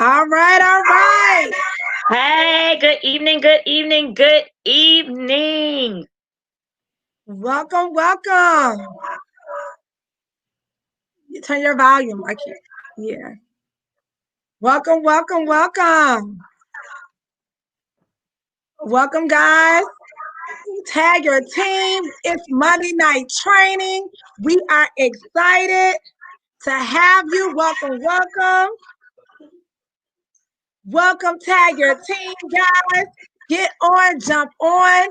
All right, all right. Hey, good evening, good evening, good evening. Welcome, welcome. You turn your volume. I can't. Yeah. Welcome, welcome, welcome. Welcome, guys. Tag your team. It's Monday night training. We are excited to have you. Welcome, welcome. Welcome, tag your team, guys. Get on, jump on.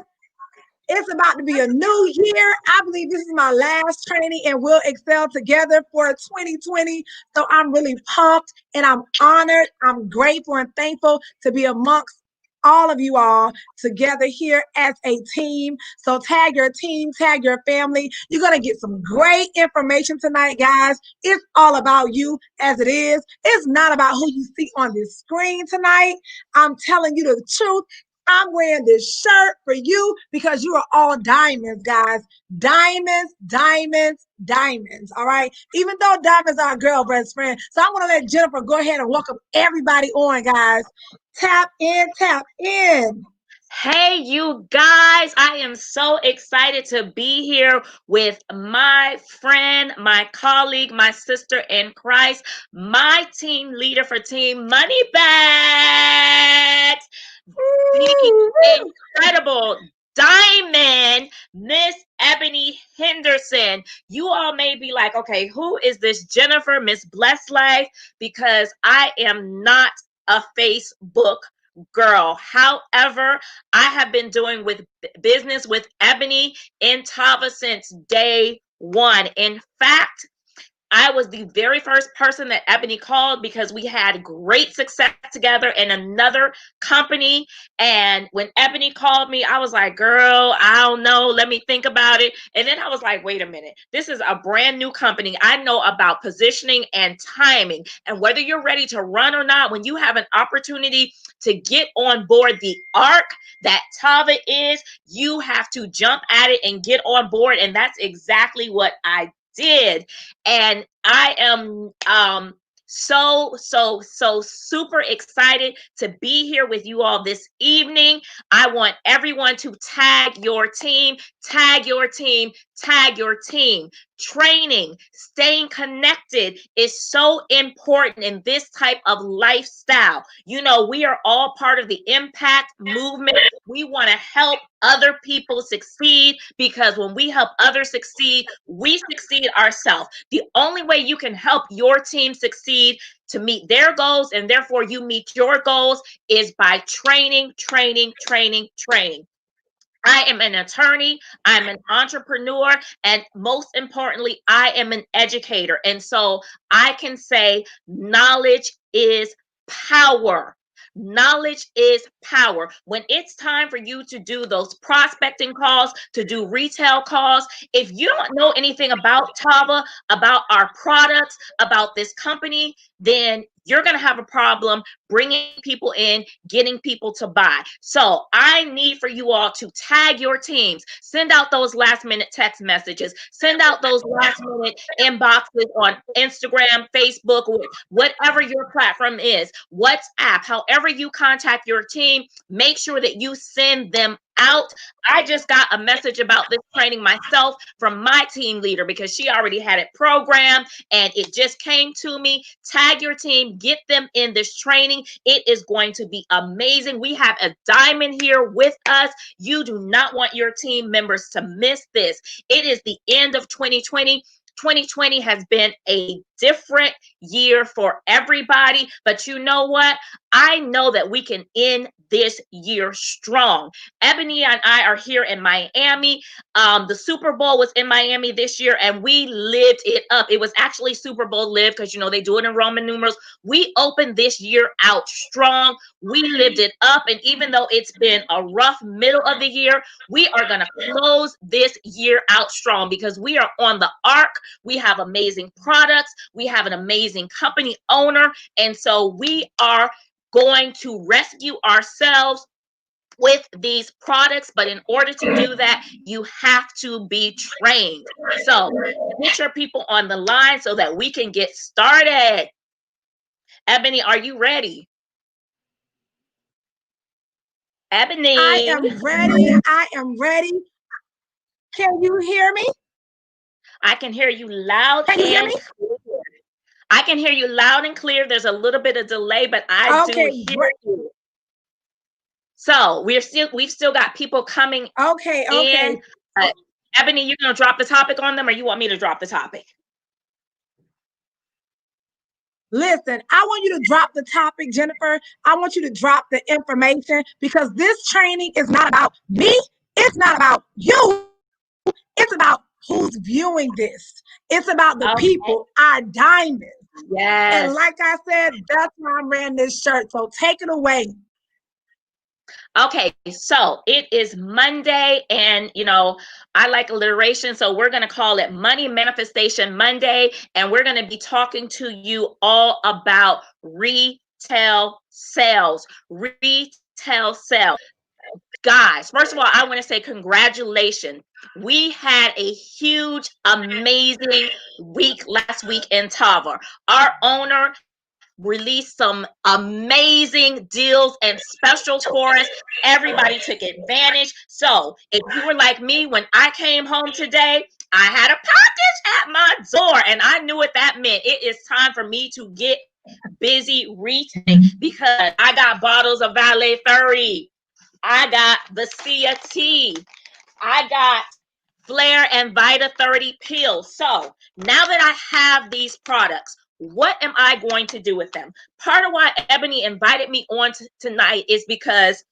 It's about to be a new year. I believe this is my last training and we'll excel together for 2020. So I'm really pumped and I'm honored. I'm grateful and thankful to be amongst all of you all together here as a team. So tag your team, tag your family. You're going to get some great information tonight, guys. It's all about you as it is. It's not about who you see on this screen tonight. I'm telling you the truth. I'm wearing this shirt for you because you are all diamonds, guys. Diamonds, diamonds, diamonds. All right. Even though diamonds are a girl best friend. So I want to let Jennifer go ahead and welcome everybody on, guys. Tap in, tap in. Hey, you guys, I am so excited to be here with my friend, my colleague, my sister in Christ, my team leader for Team Money Bags, the incredible Diamond, Miss Ebony Henderson. You all may be like, okay, who is this Jennifer, Miss Blessed Life? Because I am not a Facebook girl. However, I have been doing with business with Ebony in Tava since day one. In fact, I was the very first person that Ebony called because we had great success together in another company. And when Ebony called me, I was like, girl, I don't know. Let me think about it. And then I was like, wait a minute. This is a brand new company. I know about positioning and timing. And whether you're ready to run or not, when you have an opportunity to get on board the arc that Tava is, you have to jump at it and get on board. And that's exactly what I did. And I am so super excited to be here with you all this evening. I want everyone to tag your team, tag your team, tag your team. Training, staying connected is so important in this type of lifestyle. You know, we are all part of the impact movement. We want to help other people succeed because when we help others succeed, we succeed ourselves. The only way you can help your team succeed to meet their goals and therefore you meet your goals is by training, training, training, training. I am an attorney, I'm an entrepreneur, and most importantly, I am an educator. And so I can say knowledge is power. Knowledge is power. When it's time for you to do those prospecting calls, to do retail calls, if you don't know anything about Tava, about our products, about this company, then you're going to have a problem bringing people in, getting people to buy. So I need for you all to tag your teams, send out those last minute text messages, send out those last minute inboxes on Instagram, Facebook, whatever your platform is, WhatsApp, however you contact your team, make sure that you send them out. I just got a message about this training myself from my team leader because she already had it programmed and it just came to me. Tag your team, get them in this training. It is going to be amazing. We have a diamond here with us. You do not want your team members to miss this. It is the end of 2020. 2020 has been a different year for everybody, but you know what? I know that we can end this year strong. Ebony and I are here in Miami. The Super Bowl was in Miami this year, and we lived it up. It was actually Super Bowl live because you know they do it in Roman numerals. We opened this year out strong. We lived it up, and even though it's been a rough middle of the year, we are going to close this year out strong because we are on the arc. We have amazing products. We have an amazing company owner, and so we are going to rescue ourselves with these products. But in order to do that, you have to be trained. So get your people on the line so that we can get started. Ebony, are you ready? Ebony. I am ready. I am ready. Can you hear me? I can hear you loud Can you hear and me? clear. I can hear you loud and clear. There's a little bit of delay, but I do Okay, hear great. you. So we've still got people coming Okay. in. Ebony, you're gonna drop the topic on them, or you want me to drop the topic? Listen, I want you to drop the topic, Jennifer. I want you to drop the information because this training is not about me. It's not about you. It's about who's viewing this. It's about the people, our diamonds. Yes. And like I said, that's why I'm wearing this shirt. So take it away. Okay, so it is Monday, and I like alliteration, so we're going to call it Money Manifestation Monday, and we're going to be talking to you all about retail sales. Retail sales. Guys, first of all, I want to say congratulations. We had a huge, amazing week last week in Tava. Our owner released some amazing deals and specials for us. Everybody took advantage. So if you were like me, when I came home today, I had a package at my door, and I knew what that meant. It is time for me to get busy retailing because I got bottles of Valet 30. I got the CT. I got Flair and Vita 30 pills. So now that I have these products, what am I going to do with them? Part of why Ebony invited me on tonight is because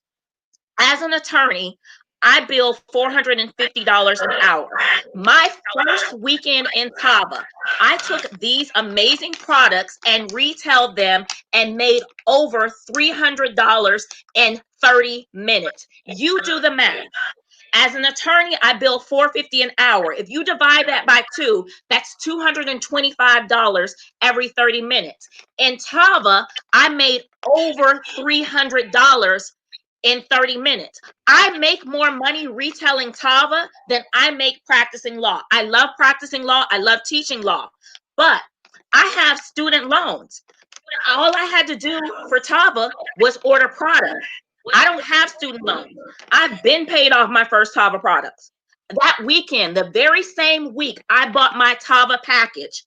as an attorney, I bill $450 an hour. My first weekend in Tava, I took these amazing products and retailed them and made over $300 in 30 minutes. You do the math. As an attorney, I bill $450 an hour. If you divide that by 2, that's $225 every 30 minutes. In Tava, I made over $300 in 30 minutes. I make more money retailing Tava than I make practicing law. I love practicing law. I love teaching law. But I have student loans. All I had to do for Tava was order product. I don't have student loans. I've been paid off my first Tava products. That weekend, the very same week I bought my Tava package,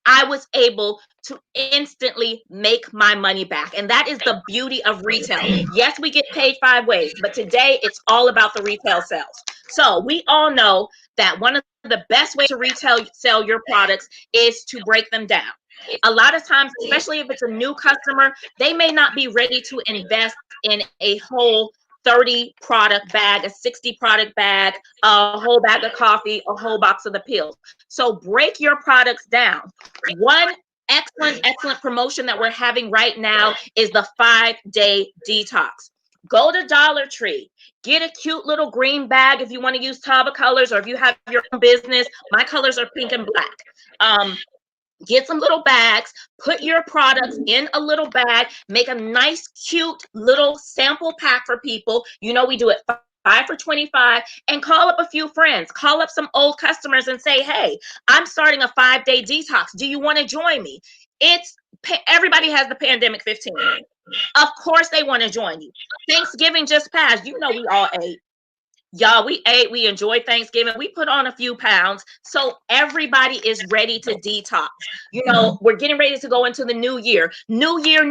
I was able to instantly make my money back. And that is the beauty of retail. Yes, we get paid 5 ways, but today it's all about the retail sales. So we all know that one of the best ways to retail sell your products is to break them down. A lot of times, especially if it's a new customer, they may not be ready to invest in a whole 30 product bag, a 60 product bag, a whole bag of coffee, a whole box of the pills. So break your products down. One excellent promotion that we're having right now is the 5-day detox. Go to Dollar Tree, get a cute little green bag if you want to use Tava colors, or if you have your own business. My colors are pink and black. Get some little bags, put your products in a little bag, make a nice, cute little sample pack for people. We do it 5 for 25, and call up a few friends, call up some old customers and say, hey, I'm starting a 5-day detox. Do you want to join me? Everybody has the pandemic 15. Of course they want to join you. Thanksgiving just passed. We all ate. Y'all, we ate, we enjoyed Thanksgiving. We put on a few pounds. So everybody is ready to detox. We're getting ready to go into the new year. New year,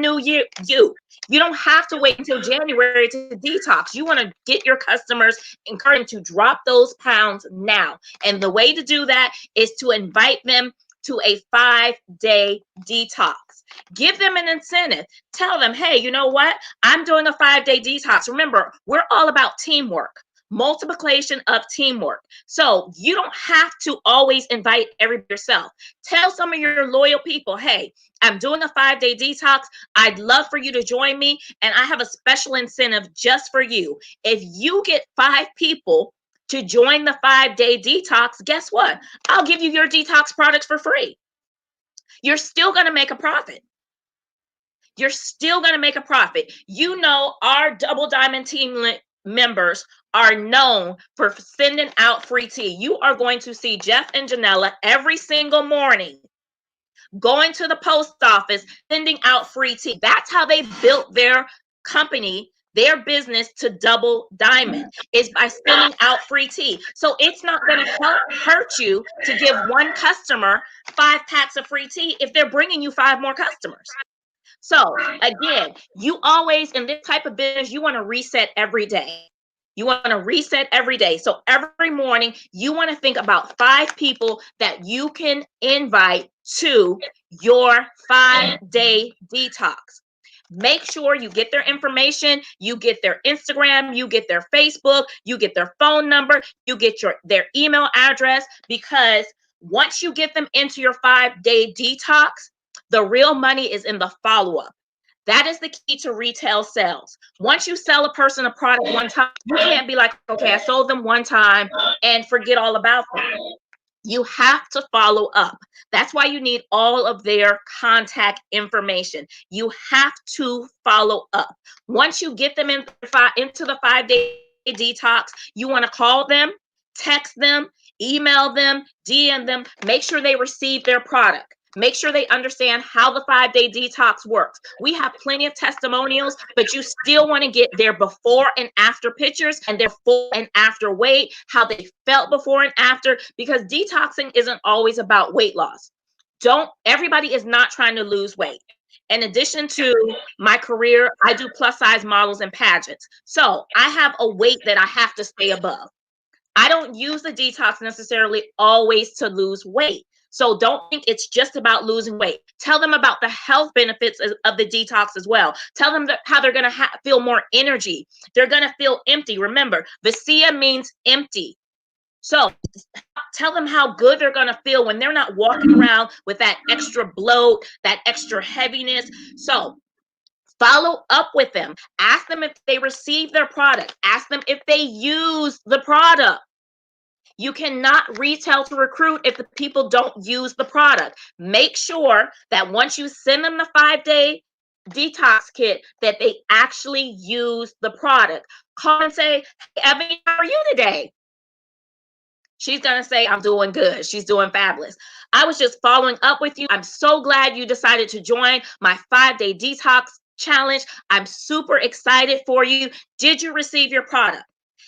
you. You don't have to wait until January to detox. You want to get your customers, encourage them to drop those pounds now. And the way to do that is to invite them to a 5-day detox. Give them an incentive. Tell them, hey, you know what? I'm doing a 5-day detox. Remember, we're all about teamwork. Multiplication of teamwork. So you don't have to always invite everybody yourself. Tell some of your loyal people, hey, I'm doing a 5-day detox. I'd love for you to join me, and I have a special incentive just for you. If you get 5 people to join the 5-day detox, guess what? I'll give you your detox products for free. You're still going to make a profit. You're still going to make a profit. Our Double Diamond team members are known for sending out free tea. You are going to see Jeff and Janella every single morning going to the post office, sending out free tea. That's how they built their company, their business to double diamond, is by sending out free tea. So it's not going to hurt you to give one customer 5 packs of free tea if they're bringing you 5 more customers. So again, you always, in this type of business, you want to reset every day. You want to reset every day. So every morning, you want to think about 5 people that you can invite to your 5-day detox. Make sure you get their information, you get their Instagram, you get their Facebook, you get their phone number, you get their email address, because once you get them into your 5-day detox, the real money is in the follow-up. That is the key to retail sales. Once you sell a person a product one time, you can't be like, okay, I sold them one time and forget all about them. You have to follow up. That's why you need all of their contact information. You have to follow up. Once you get them into the 5-day detox, you want to call them, text them, email them, DM them, make sure they receive their product. Make sure they understand how the 5-day detox works. We have plenty of testimonials, but you still want to get their before and after pictures and their before and after weight, how they felt before and after, because detoxing isn't always about weight loss. Everybody is not trying to lose weight. In addition to my career, I do plus size models and pageants. So I have a weight that I have to stay above. I don't use the detox necessarily always to lose weight. So don't think it's just about losing weight. Tell them about the health benefits of the detox as well. Tell them how they're going to feel more energy. They're going to feel empty. Remember, vacía means empty. So tell them how good they're going to feel when they're not walking around with that extra bloat, that extra heaviness. So follow up with them. Ask them if they receive their product. Ask them if they use the product. You cannot retail to recruit if the people don't use the product. Make sure that once you send them the 5-day detox kit, that they actually use the product. Call and say, hey, Ebony, how are you today? She's going to say, I'm doing good. She's doing fabulous. I was just following up with you. I'm so glad you decided to join my 5-day detox challenge. I'm super excited for you. Did you receive your product?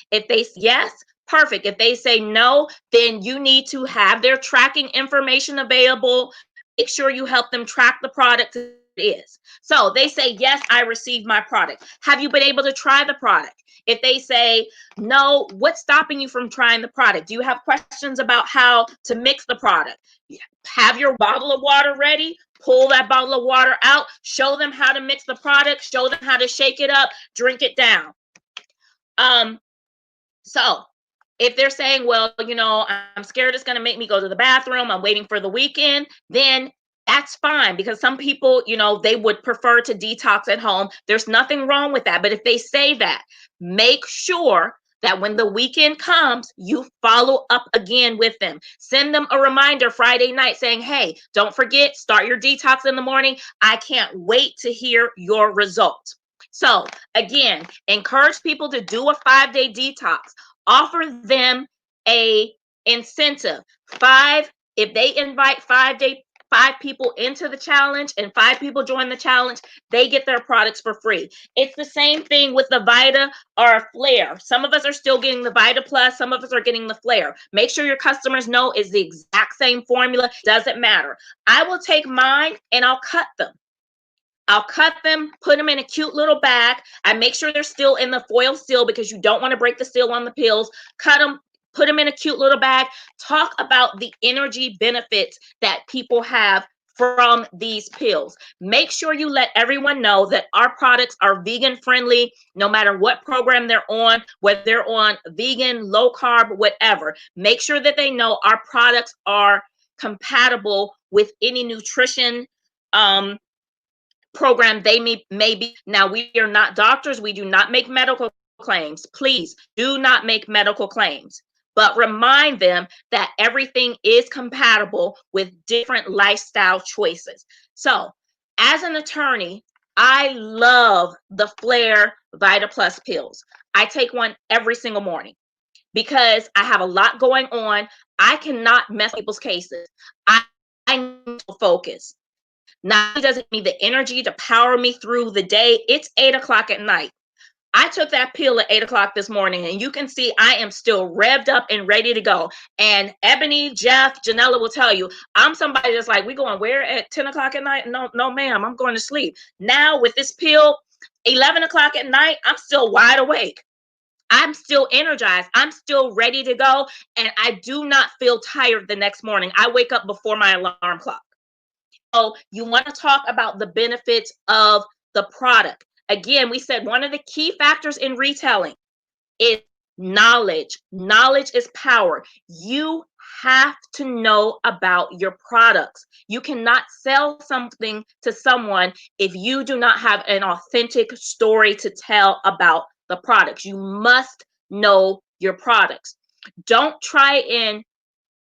If they say yes, perfect. If they say no, then you need to have their tracking information available. Make sure you help them track the product it is. So they say, yes, I received my product. Have you been able to try the product? If they say no, what's stopping you from trying the product? Do you have questions about how to mix the product? Have your bottle of water ready. Pull that bottle of water out. Show them how to mix the product. Show them how to shake it up. Drink it down. So if they're saying, well, I'm scared it's going to make me go to the bathroom, I'm waiting for the weekend, then that's fine, because some people, they would prefer to detox at home. There's nothing wrong with that. But if they say that, make sure that when the weekend comes, you follow up again with them. Send them a reminder Friday night saying, hey, don't forget, start your detox in the morning. I can't wait to hear your results. So again, encourage people to do a 5-day detox. Offer them a incentive. If they invite 5 people into the challenge and 5 people join the challenge, they get their products for free. It's the same thing with the Vita or Flare. Some of us are still getting the Vita Plus. Some of us are getting the Flare. Make sure your customers know it's the exact same formula. Doesn't matter. I will take mine and I'll cut them. Put them in a cute little bag. I make sure they're still in the foil seal, because you don't want to break the seal on the pills. Cut them, put them in a cute little bag. Talk about the energy benefits that people have from these pills. Make sure you let everyone know that our products are vegan friendly, no matter what program they're on, whether they're on vegan, low carb, whatever. Make sure that they know our products are compatible with any nutrition program they may be. Now, we are not doctors. We do not make medical claims. Please do not make medical claims, but remind them that everything is compatible with different lifestyle choices. So as an attorney, I love the Flare Vita Plus pills. I take one every single morning because I have a lot going on. I cannot mess people's cases. I I need to focus. Not only does it give me the energy to power me through the day, it's 8 o'clock at night. I took that pill at 8 o'clock this morning, and you can see I am still revved up and ready to go. And Ebony, Jeff, Janella will tell you, I'm somebody that's like, we going where at 10 o'clock at night? No, no, ma'am, I'm going to sleep. Now with this pill, 11 o'clock at night, I'm still wide awake. I'm still energized. I'm still ready to go. And I do not feel tired the next morning. I wake up before my alarm clock. So you want to talk about the benefits of the product. Again, we said one of the key factors in retailing is knowledge. Knowledge is power. You have to know about your products. You cannot sell something to someone if you do not have an authentic story to tell about the products. You must know your products. Don't try and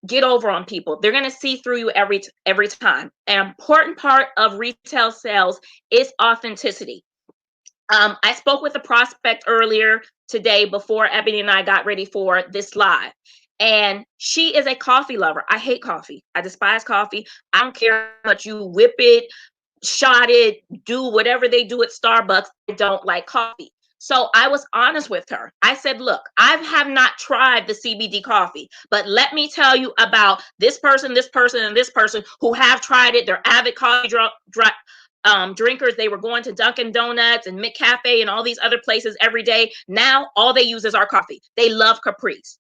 get over on people. They're going to see through you every time. An important part of retail sales is authenticity. I spoke with a prospect earlier today before Ebony and I got ready for this live. And she is a coffee lover. I hate coffee. I despise coffee. I don't care how much you whip it, shot it, do whatever they do at Starbucks. I don't like coffee. So I was honest with her. I said, look, I have not tried the CBD coffee, but let me tell you about this person, and this person who have tried it. They're avid coffee drinkers. They were going to Dunkin' Donuts and McCafe and all these other places every day. Now all they use is our coffee. They love Caprice.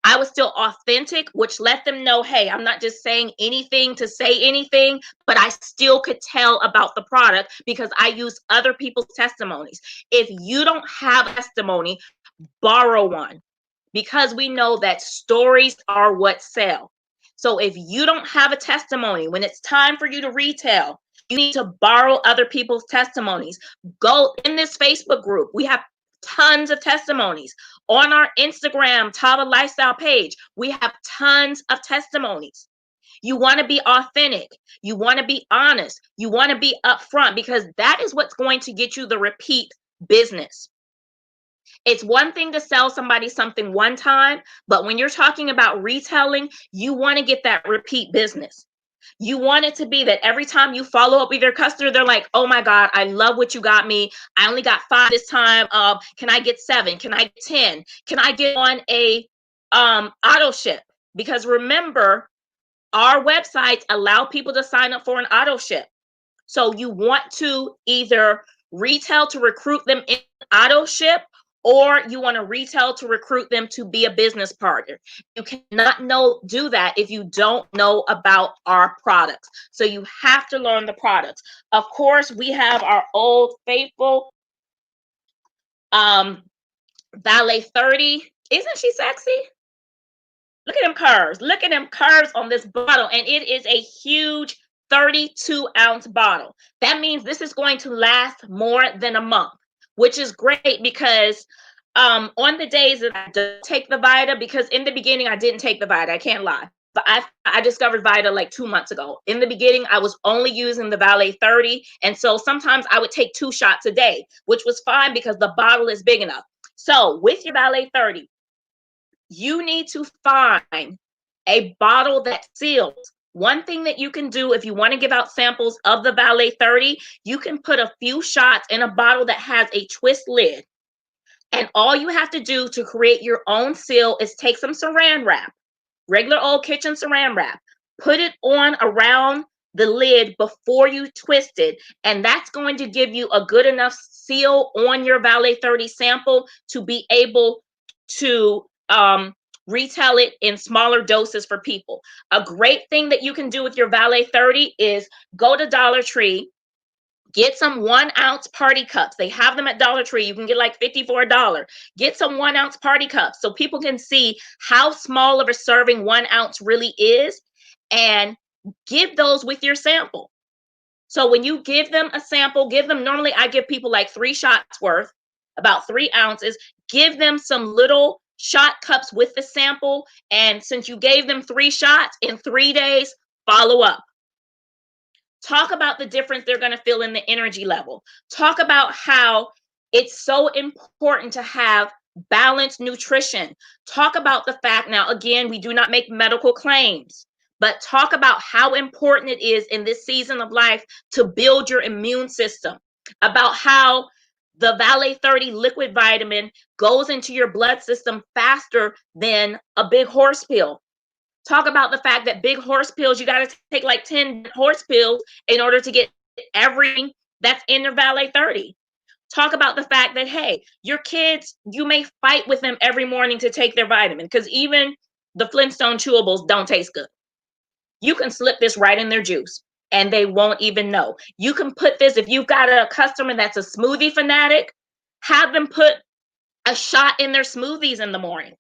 I was still authentic, which let them know, hey, I'm not just saying anything to say anything, but I still could tell about the product because I use other people's testimonies. If you don't have a testimony, borrow one, because we know that stories are what sell. So if you don't have a testimony, when it's time for you to retail, you need to borrow other people's testimonies. Go in this Facebook group. We have tons of testimonies. On our Instagram, Tava Lifestyle page, we have tons of testimonies. You want to be authentic. You want to be honest. You want to be upfront, because that is what's going to get you the repeat business. It's one thing to sell somebody something one time, but when you're talking about retailing, you want to get that repeat business. You want it to be that every time you follow up with your customer, they're like, oh my God, I love what you got me. I only got 5 this time. Can I get 7? Can I get 10? Can I get on a auto ship? Because remember, our websites allow people to sign up for an auto ship. So you want to either retail to recruit them in auto ship, or you want to retail to recruit them to be a business partner. You cannot do that if you don't know about our products. So you have to learn the products. Of course, we have our old faithful Valet 30. Isn't she sexy? Look at them curves. Look at them curves on this bottle. And it is a huge 32-ounce bottle. That means this is going to last more than a month, which is great, because on the days that I don't take the Vita, because in the beginning I didn't take the Vita, I can't lie, but I discovered Vita like 2 months ago. In the beginning, I was only using the Valet 30, and so sometimes I would take 2 shots a day, which was fine because the bottle is big enough. So with your Valet 30, you need to find a bottle that seals. One thing that you can do if you want to give out samples of the Valet 30, you can put a few shots in a bottle that has a twist lid. And all you have to do to create your own seal is take some saran wrap, regular old kitchen saran wrap, put it on around the lid before you twist it. And that's going to give you a good enough seal on your Valet 30 sample to be able to retail it in smaller doses for people. A great thing that you can do with your Valet 30 is go to Dollar Tree, get some 1-ounce party cups. They have them at Dollar Tree. You can get like 50 for $1. Get some 1-ounce party cups so people can see how small of a serving 1 ounce really is, and give those with your sample. So when you give them a sample, normally I give people like 3 shots worth, about 3 ounces. Give them some little shot cups with the sample. And since you gave them 3 shots, in 3 days, follow up. Talk about the difference they're going to feel in the energy level. Talk about how it's so important to have balanced nutrition. Talk about the fact, now again, we do not make medical claims, but talk about how important it is in this season of life to build your immune system, about how the Valet 30 liquid vitamin goes into your blood system faster than a big horse pill. Talk about the fact that big horse pills, you got to take like 10 horse pills in order to get everything that's in your Valet 30. Talk about the fact that, hey, your kids, you may fight with them every morning to take their vitamin, because even the Flintstone chewables don't taste good. You can slip this right in their juice and they won't even know. You can put this, if you've got a customer that's a smoothie fanatic, have them put a shot in their smoothies in the morning.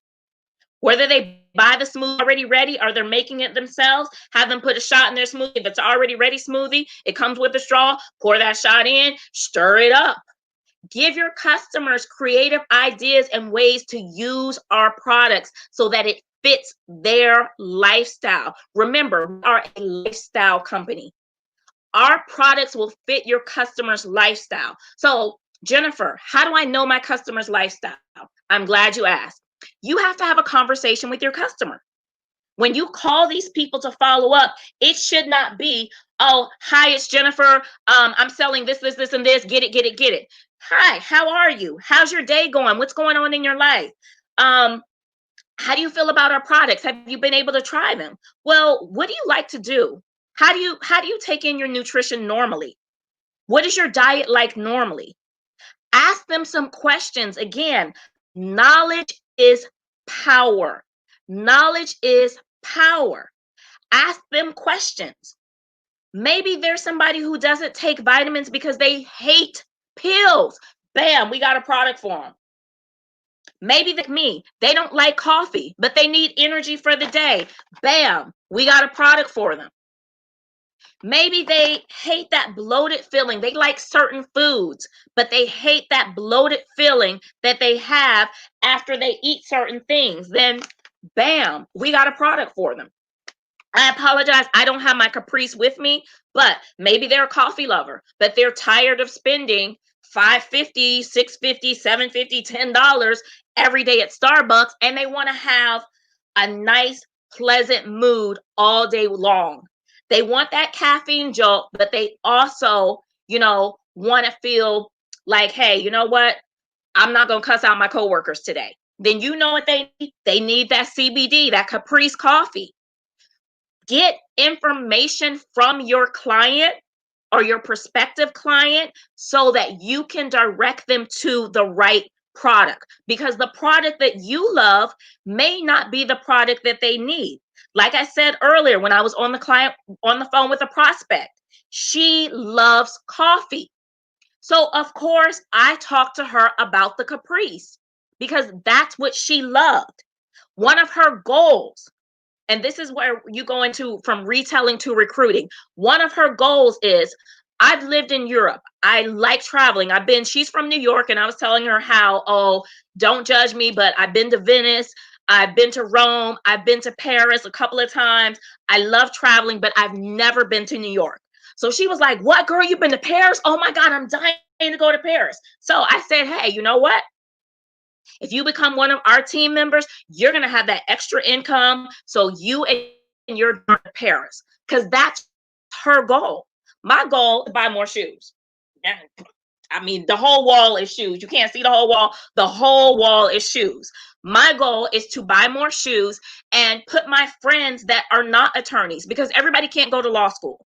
Whether they buy the smoothie already ready or they're making it themselves, have them put a shot in their smoothie. If it's already ready smoothie, it comes with a straw, pour that shot in, stir it up. Give your customers creative ideas and ways to use our products so that it fits their lifestyle. Remember, we are a lifestyle company. Our products will fit your customer's lifestyle. So, Jennifer, how do I know my customer's lifestyle? I'm glad you asked. You have to have a conversation with your customer. When you call these people to follow up, it should not be, oh, hi, it's Jennifer. I'm selling this, and this. Get it. Hi, how are you? How's your day going? What's going on in your life? How do you feel about our products? Have you been able to try them? Well, what do you like to do? How do you take in your nutrition normally? What is your diet like normally? Ask them some questions. Again, knowledge is power. Knowledge is power. Ask them questions. Maybe there's somebody who doesn't take vitamins because they hate pills. Bam, we got a product for them. Maybe like me, they don't like coffee, but they need energy for the day. Bam, we got a product for them. Maybe they hate that bloated feeling. They like certain foods, but they hate that bloated feeling that they have after they eat certain things. Then, bam, we got a product for them. I apologize, I don't have my Caprice with me, but maybe they're a coffee lover, but they're tired of spending $5.50, $6.50, $7.50, $10 every day at Starbucks, and they want to have a nice, pleasant mood all day long. They want that caffeine jolt, but they also, want to feel like, hey, you know what? I'm not going to cuss out my coworkers today. Then you know what they need? They need that CBD, that Caprice coffee. Get information from your client or your prospective client so that you can direct them to the right product, because the product that you love may not be the product that they need. Like I said earlier, when I was on the phone with a prospect, she loves coffee. So of course I talked to her about the Caprice because that's what she loved. One of her goals, and this is where you go into from retailing to recruiting. One of her goals is, I've lived in Europe. I like traveling. She's from New York, and I was telling her how, oh, don't judge me, but I've been to Venice. I've been to Rome. I've been to Paris a couple of times. I love traveling, but I've never been to New York. So she was like, what, girl, you've been to Paris? Oh my God, I'm dying to go to Paris. So I said, hey, you know what? If you become one of our team members, you're going to have that extra income. So you and your parents, because that's her goal. My goal is to buy more shoes. I mean, the whole wall is shoes. You can't see the whole wall. The whole wall is shoes. My goal is to buy more shoes and put my friends that are not attorneys, because everybody can't go to law school.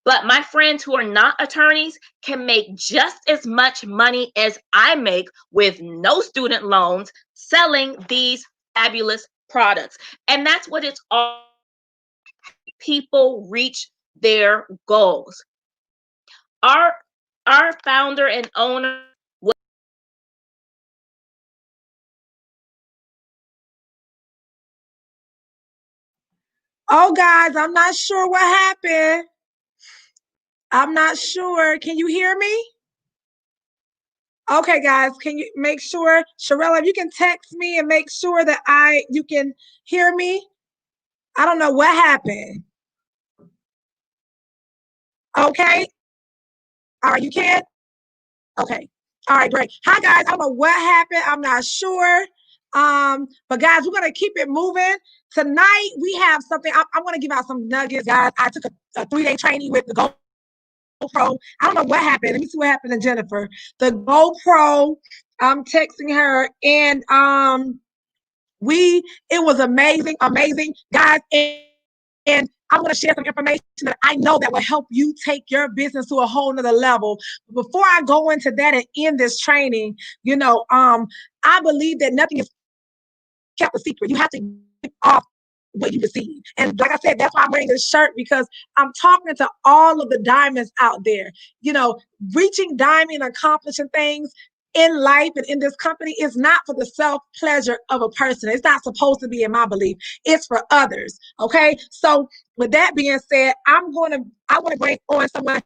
But my friends who are not attorneys can make just as much money as I make with no student loans selling these fabulous products. And that's what it's all. People reach their goals. Our founder and owner was Oh, guys, I'm not sure what happened. I'm not sure. Can you hear me? Okay, guys, can you make sure, Sharella, if you can text me and make sure that you can hear me? I don't know what happened. Okay. All right, you can? Okay. All right, great. Hi, guys. I don't know what happened. I'm not sure. But guys, we're gonna keep it moving. Tonight we have something. I want to give out some nuggets, guys. I took a 3-day training with the GoPro. I don't know what happened. Let me see what happened to Jennifer. The GoPro. I'm texting her, and it was amazing, guys. And I want to share some information that I know that will help you take your business to a whole nother level. Before I go into that and end this training, I believe that nothing is kept a secret. You have to give off what you receive. And like I said, that's why I'm wearing this shirt, because I'm talking to all of the diamonds out there. Reaching diamond, accomplishing things in life and in this company is not for the self-pleasure of a person. It's not supposed to be, in my belief. It's for others. Okay. So with that being said, I want to bring on someone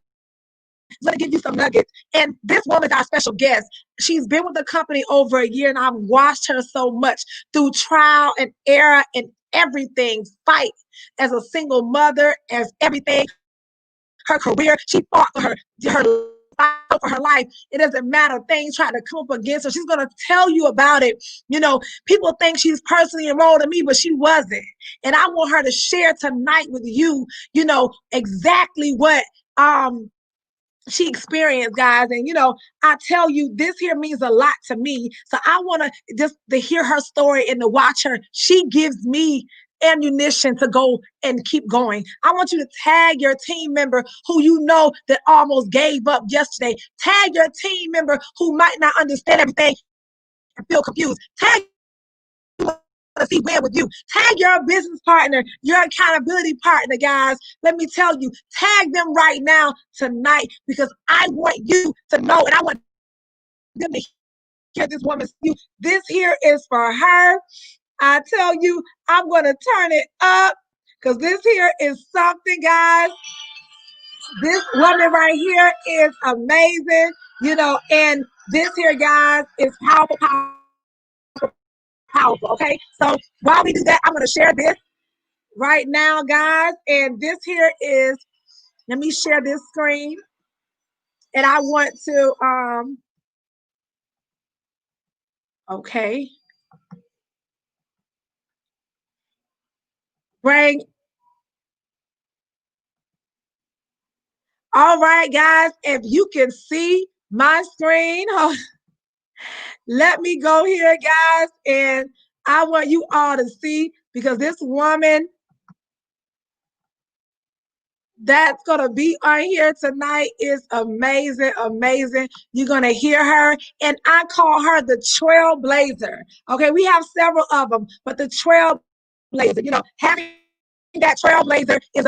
who's going to give you some nuggets. And this woman's our special guest. She's been with the company over a year, and I've watched her so much through trial and error and everything, fight as a single mother, as everything, her career. She fought for her for her life. It doesn't matter. Things try to come up against her. She's going to tell you about it. People think she's personally enrolled in me, but she wasn't. And I want her to share tonight with you, exactly what she experienced, guys. And I tell you, this here means a lot to me. So I want to just to hear her story and to watch her. She gives me ammunition to go and keep going. I want you to tag your team member who that almost gave up yesterday. Tag your team member who might not understand everything and feel confused. Tag to see where with you. Tag your business partner, your accountability partner, guys. Let me tell you, tag them right now tonight, because I want you to know, and I want them to hear this woman's speak. This here is for her. I tell you, I'm going to turn it up, because this here is something, guys. This woman right here is amazing, and this here, guys, is powerful, powerful. Okay, so while we do that, I'm going to share this right now, guys. And this here is, let me share this screen. And I want to, okay, bring, all right, guys, if you can see my screen, let me go here, guys. And I want you all to see, because this woman that's going to be on here tonight is amazing, amazing. You're going to hear her. And I call her the trailblazer. Okay, we have several of them, but the trailblazer, having that trailblazer is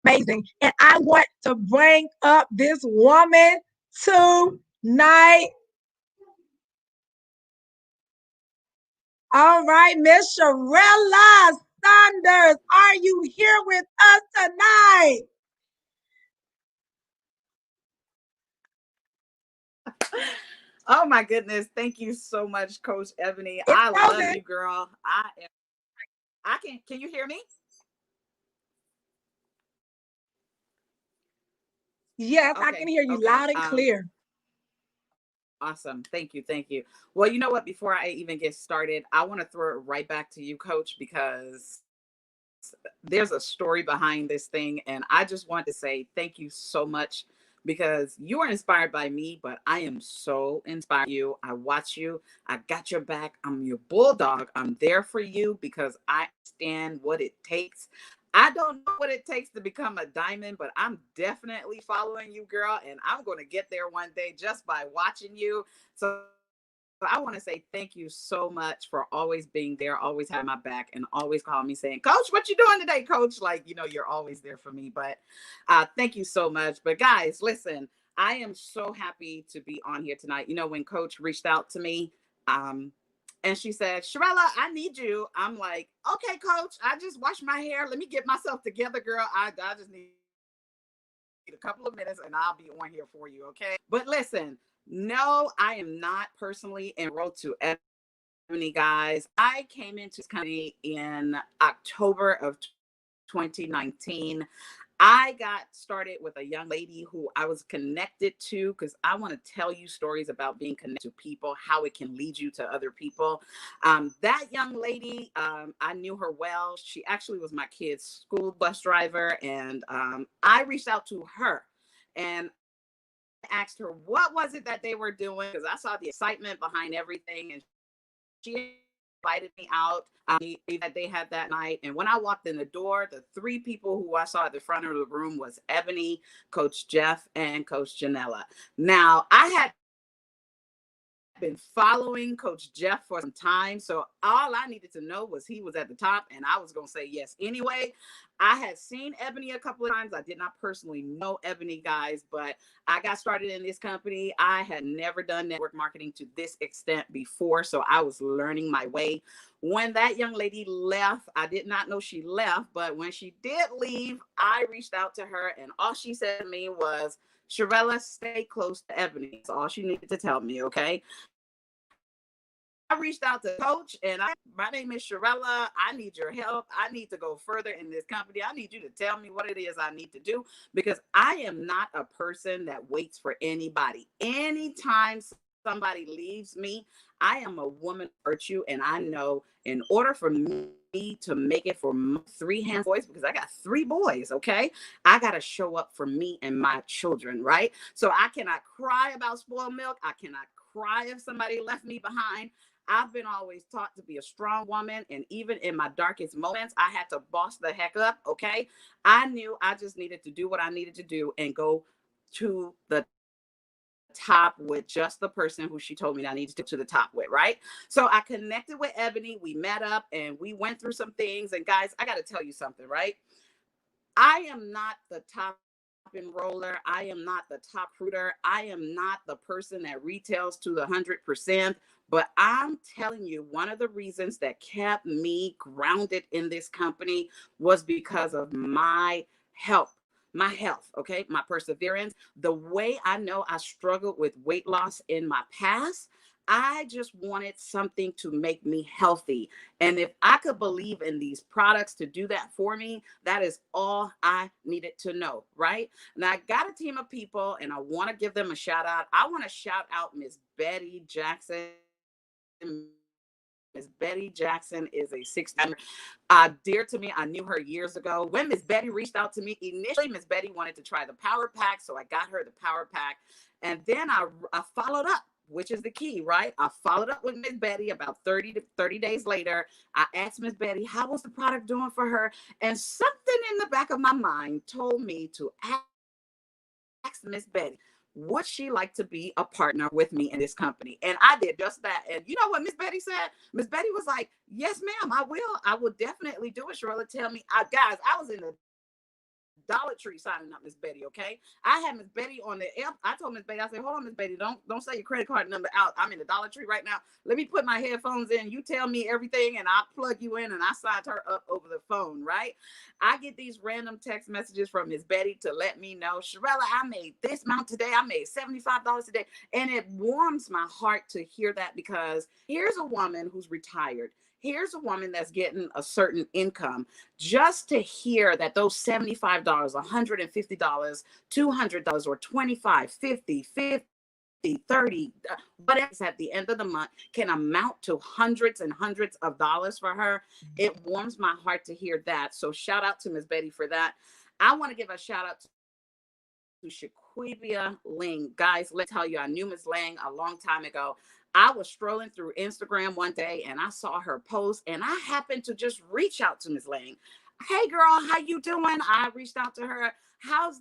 amazing. And I want to bring up this woman tonight. All right, Miss Sharella Saunders, are you here with us tonight? Oh my goodness. Thank you so much, Coach Ebony. I love you, girl. Can you hear me? Yes, okay. I can hear you loud and clear. Awesome. Thank you. Thank you. Well, you know what? Before I even get started, I want to throw it right back to you, Coach, because there's a story behind this thing. And I just want to say thank you so much, because you are inspired by me, but I am so inspired by you. I watch you. I got your back. I'm your bulldog. I'm there for you because I understand what it takes. I don't know what it takes to become a diamond, but I'm definitely following you, girl. And I'm going to get there one day just by watching you. So I want to say thank you so much for always being there, always having my back, and always calling me saying, Coach, what you doing today, Coach? Like, you're always there for me. But thank you so much. But guys, listen, I am so happy to be on here tonight. When Coach reached out to me, and she said, Sharella, I need you. I'm like, okay, Coach, I just washed my hair. Let me get myself together, girl. I just need a couple of minutes and I'll be on here for you, okay? But listen, no, I am not personally enrolled to Ebony, guys. I came into this company in October of 2019. I got started with a young lady who I was connected to, because I want to tell you stories about being connected to people, how it can lead you to other people. That young lady, I knew her well. She actually was my kid's school bus driver. And I reached out to her and asked her what was it that they were doing, because I saw the excitement behind everything. And she invited me out that they had that night. And when I walked in the door, the three people who I saw at the front of the room was Ebony, Coach Jeff, and Coach Janella. Now, I had been following Coach Jeff for some time, so all I needed to know was he was at the top, and I was going to say yes anyway. I had seen Ebony a couple of times. I did not personally know Ebony, guys, but I got started in this company. I had never done network marketing to this extent before, so I was learning my way. When that young lady left, I did not know she left, but when she did leave, I reached out to her, and all she said to me was, "Sherella, stay close to Ebony." That's all she needed to tell me, okay? I reached out to Coach, and my name is Sherella. I need your help. I need to go further in this company. I need you to tell me what it is I need to do, because I am not a person that waits for anybody. Anytime somebody leaves me, I am a woman of virtue, and I know in order for me to make it for my three hand boys, because I got three boys, okay, I got to show up for me and my children, right? So I cannot cry about spoiled milk. I cannot cry if somebody left me behind. I've been always taught to be a strong woman. And even in my darkest moments, I had to boss the heck up. Okay. I knew I just needed to do what I needed to do and go to the top with just the person who she told me I needed to get to the top with, right? So I connected with Ebony. We met up and we went through some things. And guys, I got to tell you something, right? I am not the top enroller. I am not the top recruiter. I am not the person that retails to the 100%. But I'm telling you, one of the reasons that kept me grounded in this company was because of my health, okay, my perseverance. The way I know I struggled with weight loss in my past, I just wanted something to make me healthy. And if I could believe in these products to do that for me, that is all I needed to know, right? And I got a team of people, and I want to give them a shout out. I want to shout out Miss Betty Jackson. Miss Betty Jackson is a six-timer. Dear to me, I knew her years ago. When Miss Betty reached out to me, initially Miss Betty wanted to try the Power Pack, so I got her the Power Pack. And then I followed up, which is the key, right? I followed up with Miss Betty about 30 days later. I asked Miss Betty, how was the product doing for her? And something in the back of my mind told me to ask Miss Betty, would she like to be a partner with me in this company? And I did just that. And you know what Miss Betty said? Miss Betty was like, yes, ma'am, I will. I will definitely do it. Sherella, tell me. Guys, I was in the Dollar Tree signing up Miss Betty, okay? I had Miss Betty on the app. I told Miss Betty, I said, hold on, Miss Betty, don't say your credit card number out. I'm in the Dollar Tree right now. Let me put my headphones in. You tell me everything, and I'll plug you in, and I signed her up over the phone, right? I get these random text messages from Miss Betty to let me know, Sherella, I made this amount today. I made $75 today. And it warms my heart to hear that, because here's a woman who's retired. Here's a woman that's getting a certain income. Just to hear that those $75, $150, $200, or $25, $50, 30, whatever at the end of the month can amount to hundreds and hundreds of dollars for her. It warms my heart to hear that. So shout out to Miss Betty for that. I want to give a shout out to Shaquibia Ling. Guys, let's tell you, I knew Miss Lang a long time ago. I was strolling through Instagram one day and I saw her post, and I happened to just reach out to Miss Lang. Hey girl, how you doing? I reached out to her. How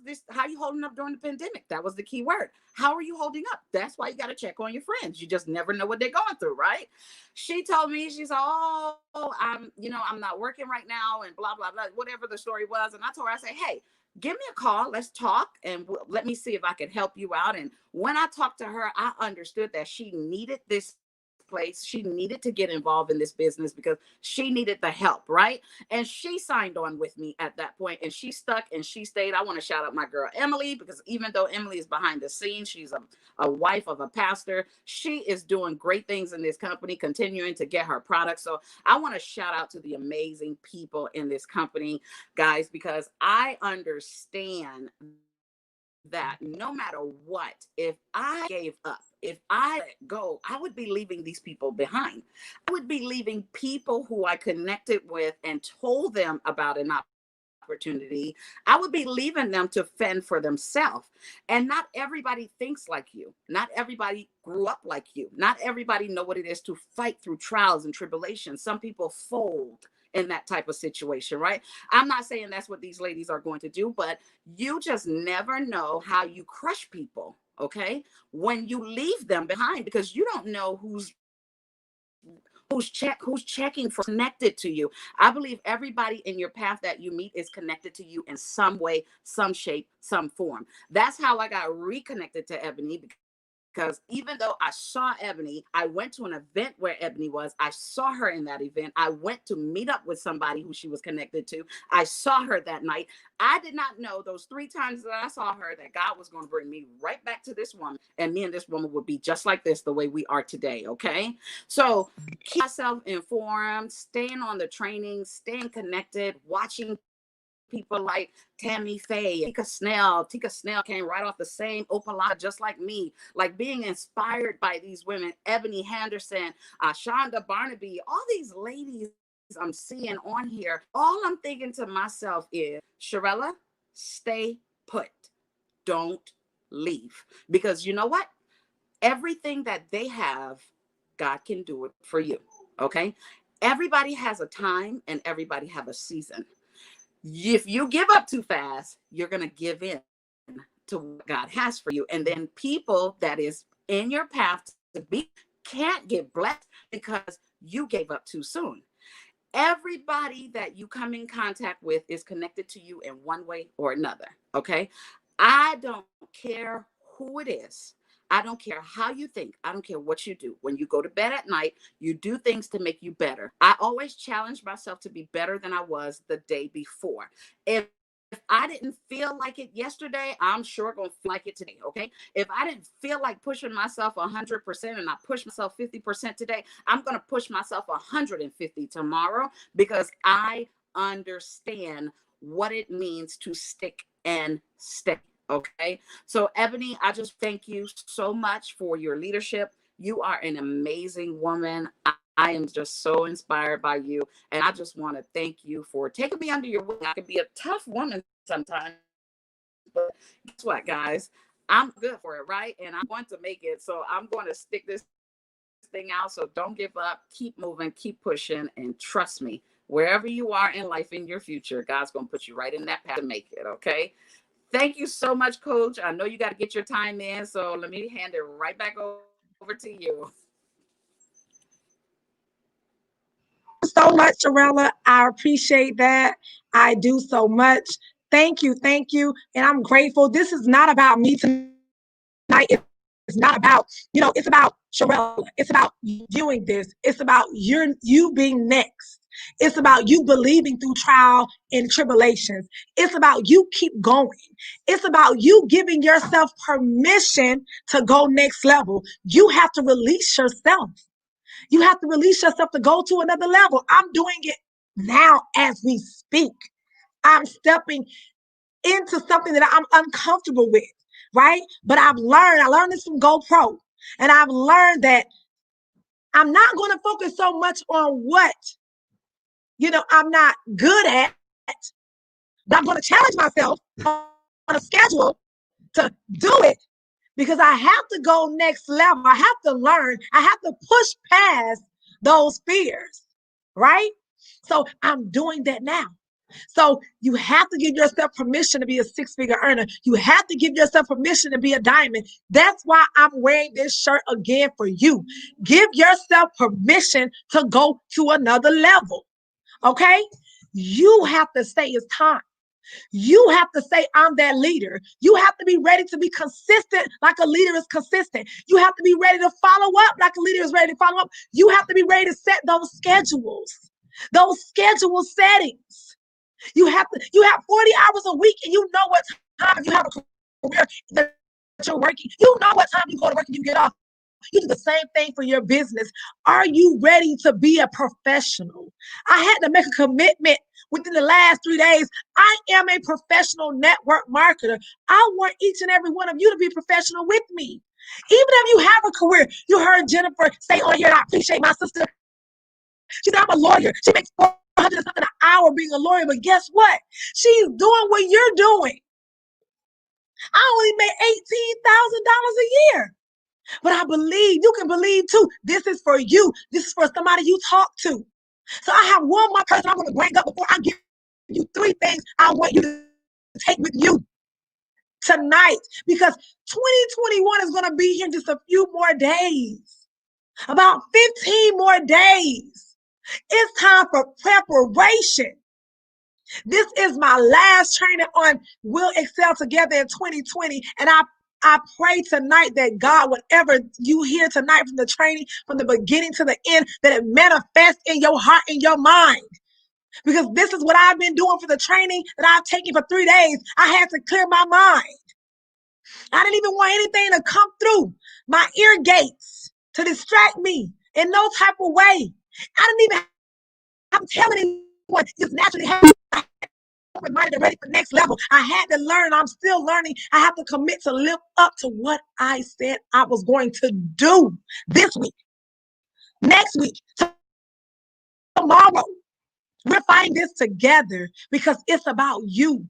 you holding up during the pandemic? That was the key word. How are you holding up? That's why you got to check on your friends. You just never know what they're going through, right? She told me, she said, oh, I'm not working right now, and blah, blah, blah, whatever the story was. And I told her, I said, hey, give me a call. Let's talk, and let me see if I can help you out. And when I talked to her, I understood that she needed this place. She needed to get involved in this business because she needed the help, right? And she signed on with me at that point, and she stuck and she stayed. I want to shout out my girl Emily, because even though Emily is behind the scenes, she's a wife of a pastor. She is doing great things in this company, continuing to get her products. So I want to shout out to the amazing people in this company, guys, because I understand that no matter what, if I gave up, if I let go, I would be leaving these people behind. I would be leaving people who I connected with and told them about an opportunity. I would be leaving them to fend for themselves. And not everybody thinks like you. Not everybody grew up like you. Not everybody know what it is to fight through trials and tribulations. Some people fold in that type of situation, right? I'm not saying that's what these ladies are going to do, but you just never know how you crush people, okay? When you leave them behind, because you don't know who's checking for, connected to you. I believe everybody in your path that you meet is connected to you in some way, some shape, some form. That's how I got reconnected to Ebony, because even though I saw Ebony, I went to an event where Ebony was. I saw her in that event. I went to meet up with somebody who she was connected to. I saw her that night. I did not know those 3 times that I saw her that God was going to bring me right back to this woman, and me and this woman would be just like this, the way we are today, okay? So keep yourself informed, staying on the training, staying connected, watching people like Tammy Faye, Tika Snell. Tika Snell came right off the same Opalata, just like me, like being inspired by these women, Ebony Henderson, Shonda Barnaby, all these ladies I'm seeing on here. All I'm thinking to myself is, Sherella, stay put. Don't leave. Because you know what? Everything that they have, God can do it for you, okay? Everybody has a time and everybody have a season. If you give up too fast, you're going to give in to what God has for you. And then people that is in your path to be can't get blessed because you gave up too soon. Everybody that you come in contact with is connected to you in one way or another. Okay. I don't care who it is. I don't care how you think. I don't care what you do. When you go to bed at night, you do things to make you better. I always challenge myself to be better than I was the day before. If I didn't feel like it yesterday, I'm sure going to feel like it today, okay? If I didn't feel like pushing myself 100% and I push myself 50% today, I'm going to push myself 150 tomorrow, because I understand what it means to stick and stay. Okay. So Ebony, I just thank you so much for your leadership. You are an amazing woman. I am just so inspired by you. And I just want to thank you for taking me under your wing. I can be a tough woman sometimes, but guess what, guys? I'm good for it, right? And I'm going to make it. So I'm going to stick this thing out. So don't give up. Keep moving, keep pushing, and trust me, wherever you are in life in your future, God's going to put you right in that path to make it. Okay. Thank you so much, Coach. I know you got to get your time in, so let me hand it right back over to you. So much, Sherella. I appreciate that. I do so much. Thank you. Thank you. And I'm grateful. This is not about me tonight. It's not about, it's about Sherella. It's about you doing this. It's about you being next. It's about you believing through trial and tribulations. It's about you keep going. It's about you giving yourself permission to go next level. You have to release yourself. You have to release yourself to go to another level. I'm doing it now as we speak. I'm stepping into something that I'm uncomfortable with, right? But I learned this from GoPro. And I've learned that I'm not going to focus so much on what I'm not good at, but I'm going to challenge myself on a schedule to do it, because I have to go next level. I have to learn. I have to push past those fears, right? So I'm doing that now. So you have to give yourself permission to be a 6-figure earner. You have to give yourself permission to be a diamond. That's why I'm wearing this shirt again for you. Give yourself permission to go to another level. Okay? You have to say it's time. You have to say, I'm that leader. You have to be ready to be consistent like a leader is consistent. You have to be ready to follow up like a leader is ready to follow up. You have to be ready to set those schedules, those schedule settings. You have 40 hours a week, and you know what time you have a career that you're working. You know what time you go to work and you get off. You do the same thing for your business. Are you ready to be a professional? I had to make a commitment within the last 3 days. I am a professional network marketer. I want each and every one of you to be professional with me. Even if you have a career, you heard Jennifer say on here, and I appreciate my sister. She said, I'm a lawyer. She makes $400 something an hour being a lawyer, but guess what? She's doing what you're doing. I only made $18,000 a year. But I believe, you can believe too, this is for you. This is for somebody you talk to. So I have one more person I'm going to bring up before I give you 3 things I want you to take with you tonight, because 2021 is going to be here in just a few more days, about 15 more days. It's time for preparation. This is my last training on We'll Excel Together in 2020, and I pray tonight that God, whatever you hear tonight from the training, from the beginning to the end, that it manifests in your heart and your mind. Because this is what I've been doing for the training that I've taken for 3 days. I had to clear my mind. I didn't even want anything to come through my ear gates to distract me in no type of way. I didn't even have to tell anyone. Just naturally happened. Reminded ready for next level. I had to learn. I'm still learning. I have to commit to live up to what I said I was going to do this week, next week, tomorrow. We're fighting this together because it's about you.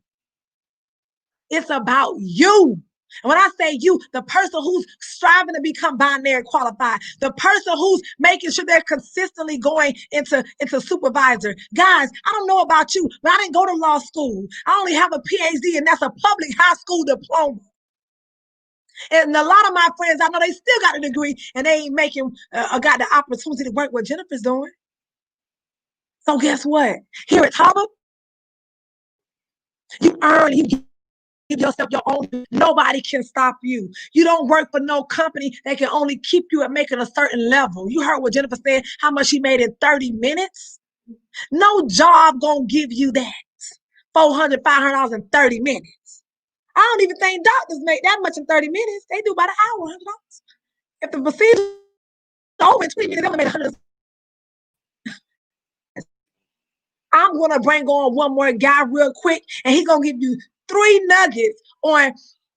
It's about you. And when I say you, the person who's striving to become binary qualified, the person who's making sure they're consistently going into supervisor. Guys, I don't know about you, but I didn't go to law school. I only have a PhD, and that's a public high school diploma. And a lot of my friends, I know they still got a degree, and they ain't making got the opportunity to work what Jennifer's doing. So guess what? Here at Hubble, you earn, you give yourself your own. Nobody can stop you. You don't work for no company that can only keep you at making a certain level. You heard what Jennifer said, how much she made in 30 minutes? No job gonna give you that. $400, $500 in 30 minutes. I don't even think doctors make that much in 30 minutes. They do about an hour, $100. If the procedure is over in 20 minutes, they only made $100. I'm gonna bring on one more guy real quick, and he's gonna give you 3 nuggets on,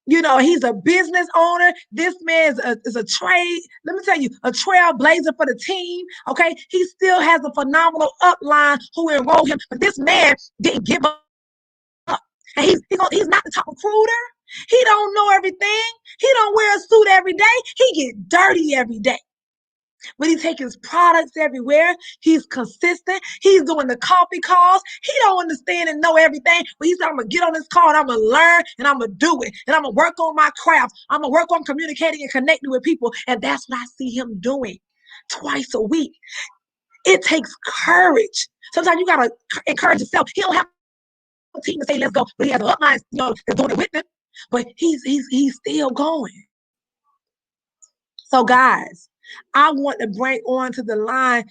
he's a business owner. This man is a trade. Let me tell you, a trailblazer for the team. Okay, he still has a phenomenal upline who enrolled him, but this man didn't give up. And he's not the top recruiter. He don't know everything. He don't wear a suit every day. He get dirty every day. But he takes his products everywhere. He's consistent. He's doing the coffee calls. He don't understand and know everything, but he said, I'm going to get on this call and I'm going to learn and I'm going to do it. And I'm going to work on my craft. I'm going to work on communicating and connecting with people. And that's what I see him doing twice a week. It takes courage. Sometimes you got to encourage yourself. He don't have a team to say, let's go. But he has an upline, that's doing it with him. But he's still going. So guys, I want to bring on to the line,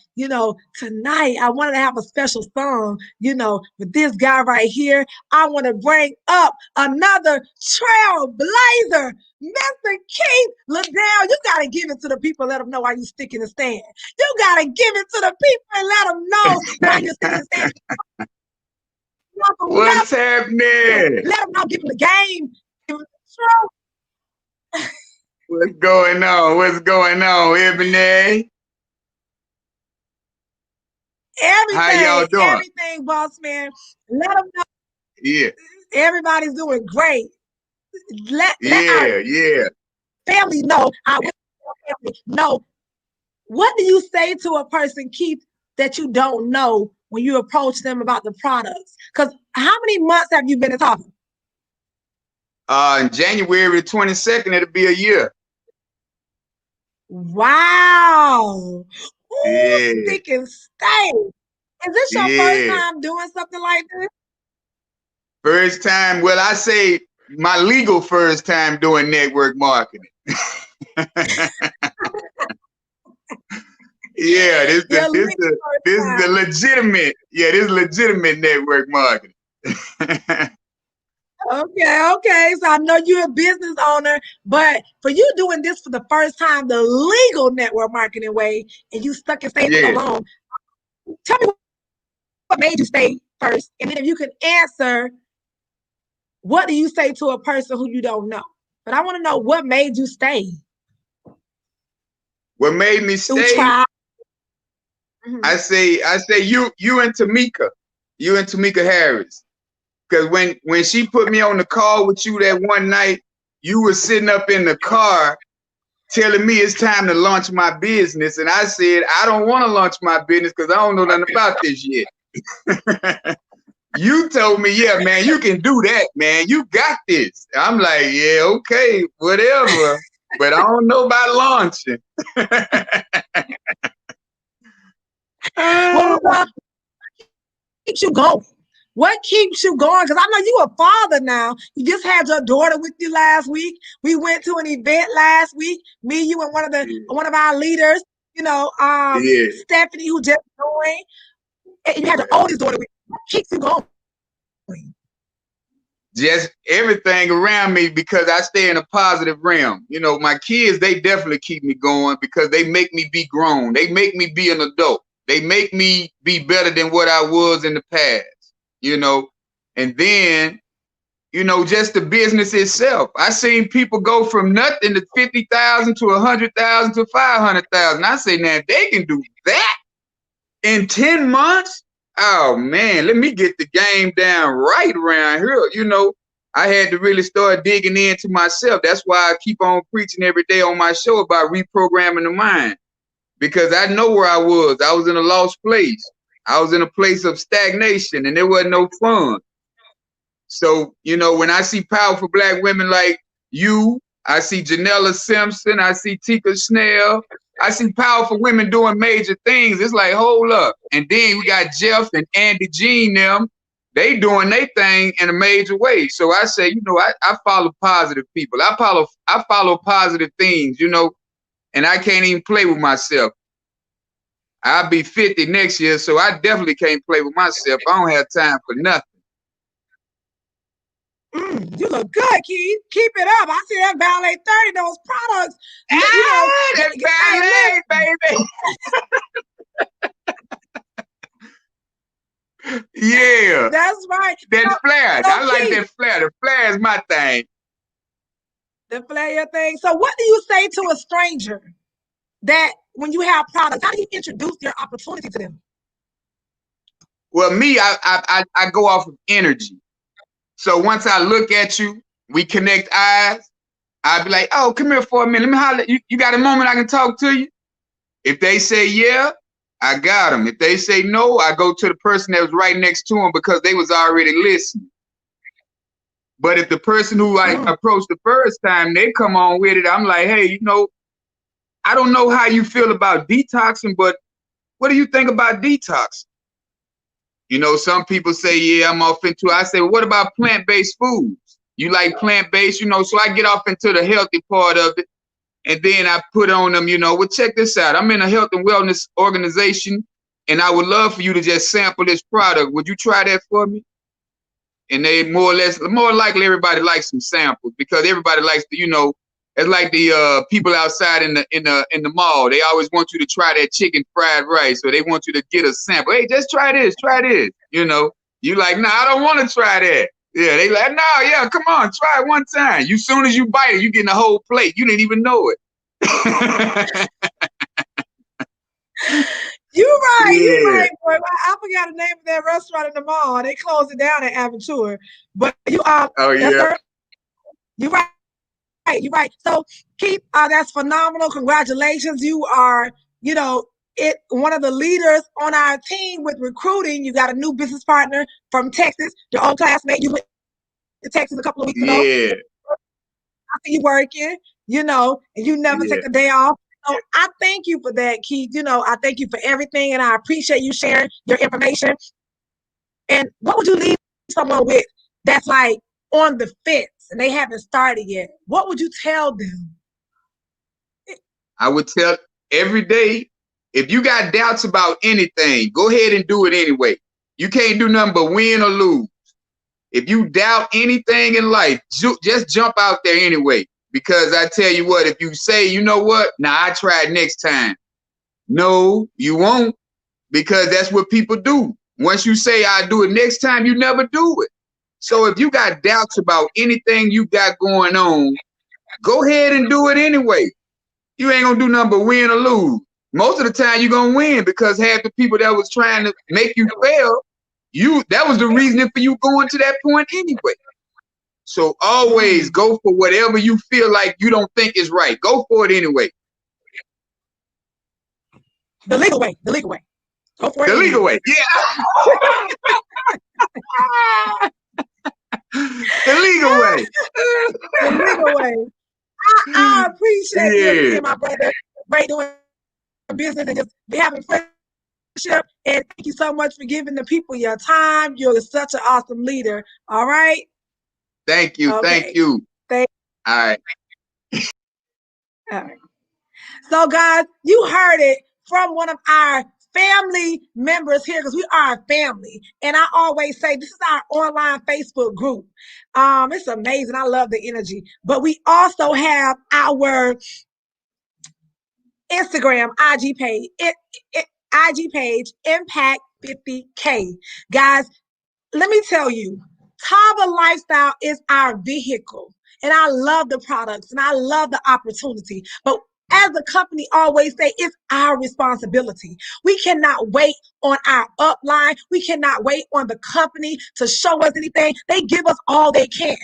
tonight. I wanted to have a special song, with this guy right here. I want to bring up another trailblazer, Mr. Keith Liddell. You got to give it to the people, let them know why you stick in the stand. You got to give it to the people and let them know why you stick in the stand. What's happening? Let them know, give them the game. Give them the truth. What's going on? What's going on, Ebony? Everything. How y'all doing? Everything, boss man. Let them know. Yeah. Everybody's doing great. Let our family know. I family know. What do you say to a person, Keith, that you don't know when you approach them about the products? Because how many months have you been talking? January 22nd, it'll be a year. Wow. Ooh, yeah. Stick and stay. Is this your first time doing something like this? First time. Well, I say my legal first time doing network marketing. Yeah, this is the legitimate. Yeah, this is legitimate network marketing. Okay. So I know you're a business owner, but for you doing this for the first time, the legal network marketing way, and you stuck and stayed so long, tell me what made you stay first, and then if you could answer, what do you say to a person who you don't know? But I want to know what made you stay. What made me stay? I say you and Tamika Harris. Because when she put me on the call with you that one night, you were sitting up in the car telling me it's time to launch my business. And I said, I don't want to launch my business because I don't know nothing about this yet. You told me, yeah, man, you can do that, man. You got this. I'm like, yeah, okay, whatever. But I don't know about launching. What keeps you going? What keeps you going? Because I know you're a father now. You just had your daughter with you last week. We went to an event last week. Me, you, and one of our leaders. Stephanie, who just joined. And you had your oldest daughter with you. What keeps you going? Just everything around me, because I stay in a positive realm. You know, my kids, they definitely keep me going because they make me be grown. They make me be an adult. They make me be better than what I was in the past, you know. And then, you know, just the business itself. I seen people go from nothing to 50,000 to 100,000 to 500,000. I say, now, if they can do that in 10 months, oh man, let me get the game down right around here. You know, I had to really start digging into myself. That's why I keep on preaching every day on my show about reprogramming the mind. Because I know where I was. I was in a lost place. I was in a place of stagnation, and there wasn't no fun. So, you know, when I see powerful Black women like you, I see Janella Simpson, I see Tika Snell, I see powerful women doing major things. It's like, hold up. And then we got Jeff and Andy Jean, them. They doing their thing in a major way. So I say, you know, I follow positive people. I follow positive things, you know. And I can't even play with myself. I'll be 50 next year, so I definitely can't play with myself. I don't have time for nothing. You look good, Keith. Keep it up. I see that Ballet 30, those products. That Ballet, baby. Yeah. That's right. That flair. I like that flair. The flair is my thing. The flair thing. So what do you say to a stranger that when you have products, how do you introduce your opportunity to them? Well, me, I go off of energy. So once I look at you, we connect eyes. I'll be like, oh, come here for a minute. Let me holler. You got a moment I can talk to you? If they say yeah, I got them. If they say no, I go to the person that was right next to them because they was already listening. But if the person who I approached the first time, they come on with it, I'm like, hey, you know, I don't know how you feel about detoxing, but what do you think about detoxing? You know, some people say, yeah, I'm off into it. I say, well, what about plant-based foods? You like plant-based, you know, so I get off into the healthy part of it. And then I put on them, you know, well, check this out. I'm in a health and wellness organization, and I would love for you to just sample this product. Would you try that for me? And they more likely everybody likes some samples because everybody likes to, you know, it's like the people outside in the mall. They always want you to try that chicken fried rice, or they want you to get a sample. Hey, just try this, you know. You like, nah, I don't want to try that. Yeah, they like, no, yeah, come on, try it one time. You soon as you bite it, you getting a whole plate. You didn't even know it. You're right, boy. I forgot the name of that restaurant in the mall. They closed it down at Aventura. But you are. Oh yeah. You're right. You're right. So Keith, that's phenomenal. Congratulations. You are, you know, one of the leaders on our team with recruiting. You got a new business partner from Texas, your old classmate. You went to Texas a couple of weeks ago. Yeah. I see you working, you know, and you never take a day off. So I thank you for that, Keith. You know, I thank you for everything, and I appreciate you sharing your information. And what would you leave someone with that's like on the fence and they haven't started yet, what would you tell them? I would tell every day, if you got doubts about anything, go ahead and do it anyway. You can't do nothing but win or lose. If you doubt anything in life, just jump out there anyway. Because I tell you what, if you say, you know what, now I try it next time. No, you won't, because that's what people do. Once you say I do it next time, you never do it. So if you got doubts about anything you got going on, go ahead and do it anyway. You ain't gonna do nothing but win or lose. Most of the time you're gonna win, because half the people that was trying to make you fail, that was the reason for you going to that point anyway. So always go for whatever you feel like you don't think is right. Go for it anyway. The legal way. The legal way. Go for it. The legal way. Yeah. The legal way. The legal way. I appreciate you, my brother. Great doing business and just having friendship. And thank you so much for giving the people your time. You're such an awesome leader. All right. Thank you. Okay. Thank you. All right. All right. So, guys, you heard it from one of our family members here, because we are a family. And I always say this is our online Facebook group. It's amazing. I love the energy. But we also have our Instagram IG page, IG page, Impact 50K. Guys, let me tell you, Tava Lifestyle is our vehicle. And I love the products and I love the opportunity. But as the company always say, it's our responsibility. We cannot wait on our upline. We cannot wait on the company to show us anything. They give us all they can.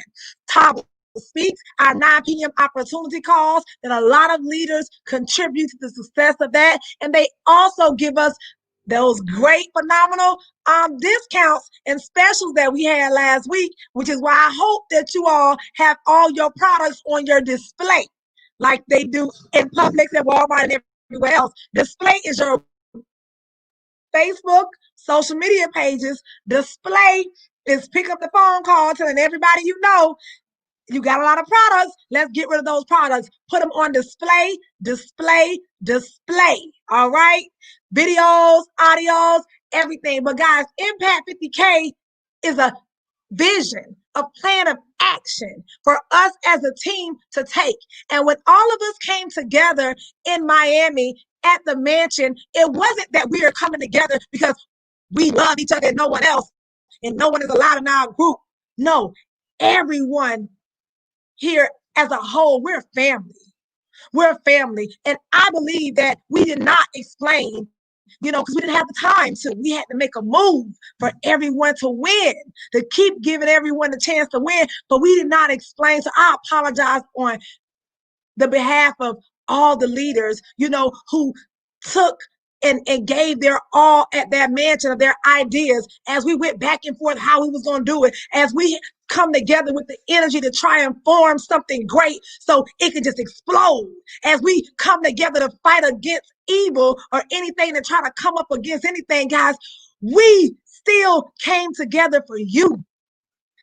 Tava Speaks, our 9 p.m. opportunity calls, and a lot of leaders contribute to the success of that. And they also give us those great, phenomenal discounts and specials that we had last week, which is why I hope that you all have all your products on your display like they do in Publix and Walmart and everywhere else. Display is your Facebook, social media pages. Display is pick up the phone call telling everybody you know, you got a lot of products. Let's get rid of those products. Put them on display, display, display. All right? Videos, audios, everything. But guys, Impact 50K is a vision, a plan of action for us as a team to take. And when all of us came together in Miami at the mansion, it wasn't that we are coming together because we love each other and no one else, and no one is allowed in our group. No, everyone here as a whole, we're family. We're a family. And I believe that we did not explain, because we didn't have the time to. We had to make a move for everyone to win, to keep giving everyone the chance to win. But we did not explain. So I apologize on the behalf of all the leaders, who took and gave their all at that mansion of their ideas as we went back and forth how we was going to do it, as we come together with the energy to try and form something great so it can just explode, as we come together to fight against evil or anything to try to come up against anything. Guys, we still came together for you,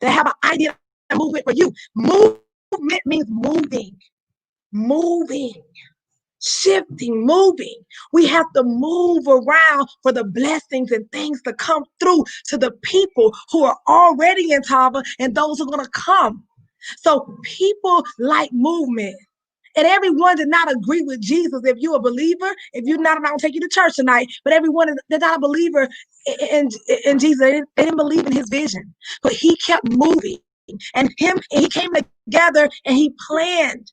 to have an idea and movement for you. Movement means moving, shifting, moving. We have to move around for the blessings and things to come through to the people who are already in Tava and those who are going to come. So people like movement. And everyone did not agree with Jesus. If you're a believer, if you're not, I'm not going to take you to church tonight, but everyone that's not a believer in Jesus, they didn't believe in his vision. But he kept moving. And he came together and he planned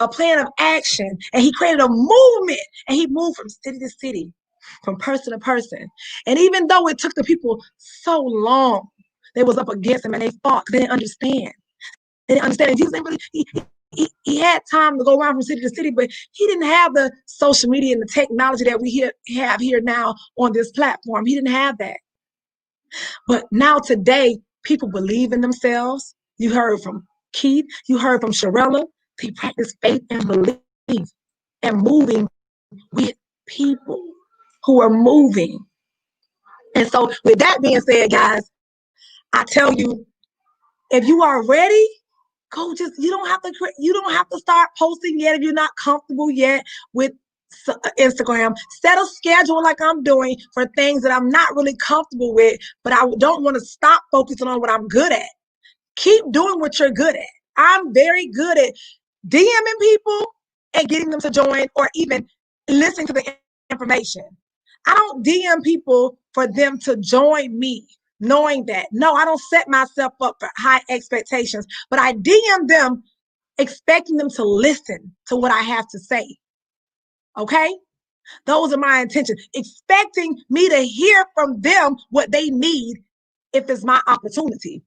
a plan of action, and he created a movement, and he moved from city to city, from person to person. And even though it took the people so long, they was up against him and they fought. They didn't understand. And Jesus didn't really, he had time to go around from city to city, but he didn't have the social media and the technology that we have here now on this platform. He didn't have that. But now today, people believe in themselves. You heard from Keith, you heard from Sharella. They practice faith and belief and moving with people who are moving. And so with that being said, guys, I tell you, If you are ready, go you don't have to start posting yet if you're not comfortable yet with Instagram. Set a schedule like I'm doing for things that I'm not really comfortable with, but I don't want to stop focusing on what I'm good at. Keep doing what you're good at. I'm very good at DMing people and getting them to join or even listening to the information. I don't DM people for them to join me, knowing that. No, I don't set myself up for high expectations, but I DM them expecting them to listen to what I have to say. Okay? Those are my intentions. Expecting me to hear from them what they need if it's my opportunity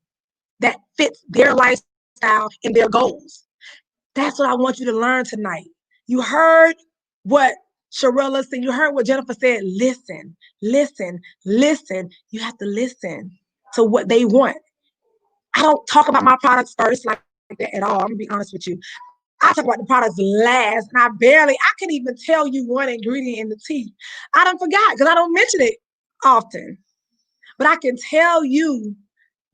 that fits their lifestyle and their goals. That's what I want you to learn tonight. You heard what Sharella said. You heard what Jennifer said. Listen, listen, listen. You have to listen to what they want. I don't talk about my products first like that at all. I'm going to be honest with you. I talk about the products last, and I can even tell you one ingredient in the tea. I don't forgot because I don't mention it often. But I can tell you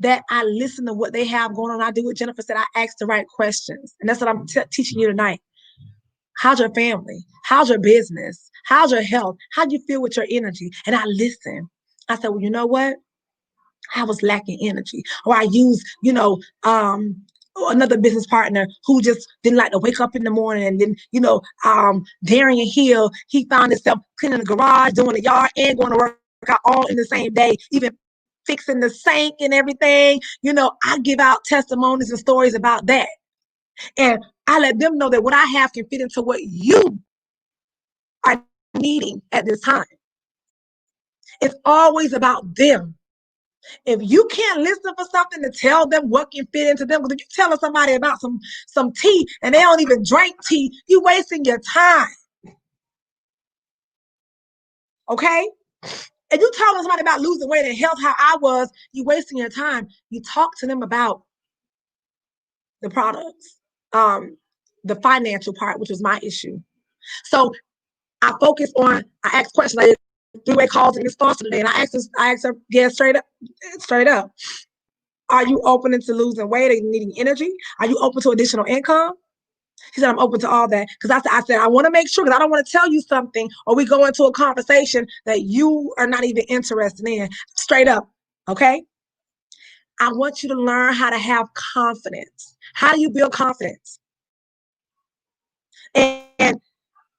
that I listen to what they have going on. I do what Jennifer said. I ask the right questions. And that's what I'm teaching you tonight. How's your family? How's your business? How's your health? How do you feel with your energy? And I listen. I said, well, you know what? I was lacking energy. Or I use, another business partner who just didn't like to wake up in the morning. And then, Darian Hill, he found himself cleaning the garage, doing the yard, and going to work out all in the same day, even fixing the sink and everything. I give out testimonies and stories about that. And I let them know that what I have can fit into what you are needing at this time. It's always about them. If you can't listen for something to tell them what can fit into them, because if you're telling somebody about some tea and they don't even drink tea, you're wasting your time. Okay? If you're telling somebody about losing weight and health, how I was, you're wasting your time. You talk to them about the products, the financial part, which was my issue. So I asked questions. I did 3-way calls in response to today, and I asked her, yeah, straight up. Are you open to losing weight? Are you needing energy? Are you open to additional income? She said, I'm open to all that. Because I said, I want to make sure, because I don't want to tell you something or we go into a conversation that you are not even interested in. Straight up, okay? I want you to learn how to have confidence. How do you build confidence? And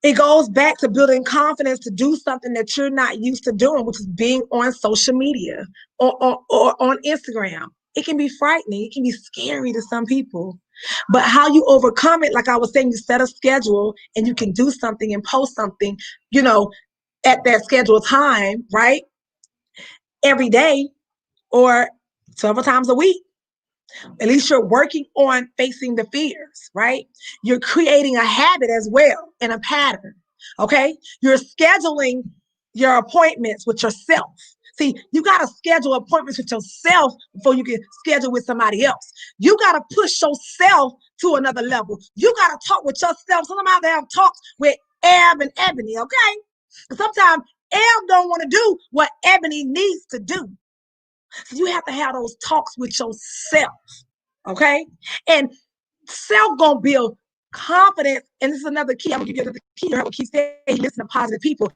it goes back to building confidence to do something that you're not used to doing, which is being on social media or on Instagram. It can be frightening. It can be scary to some people. But how you overcome it, like I was saying, you set a schedule and you can do something and post something, at that scheduled time, right? Every day or several times a week. At least you're working on facing the fears, right? You're creating a habit as well and a pattern, okay? You're scheduling your appointments with yourself. See, you got to schedule appointments with yourself before you can schedule with somebody else. You got to push yourself to another level. You got to talk with yourself. Sometimes they have talks with Eb and Ebony, okay? And sometimes Eb don't want to do what Ebony needs to do. So you have to have those talks with yourself, okay? And self gonna build confidence. And this is another key. I'm gonna give you the key. I will keep saying, listen to positive people.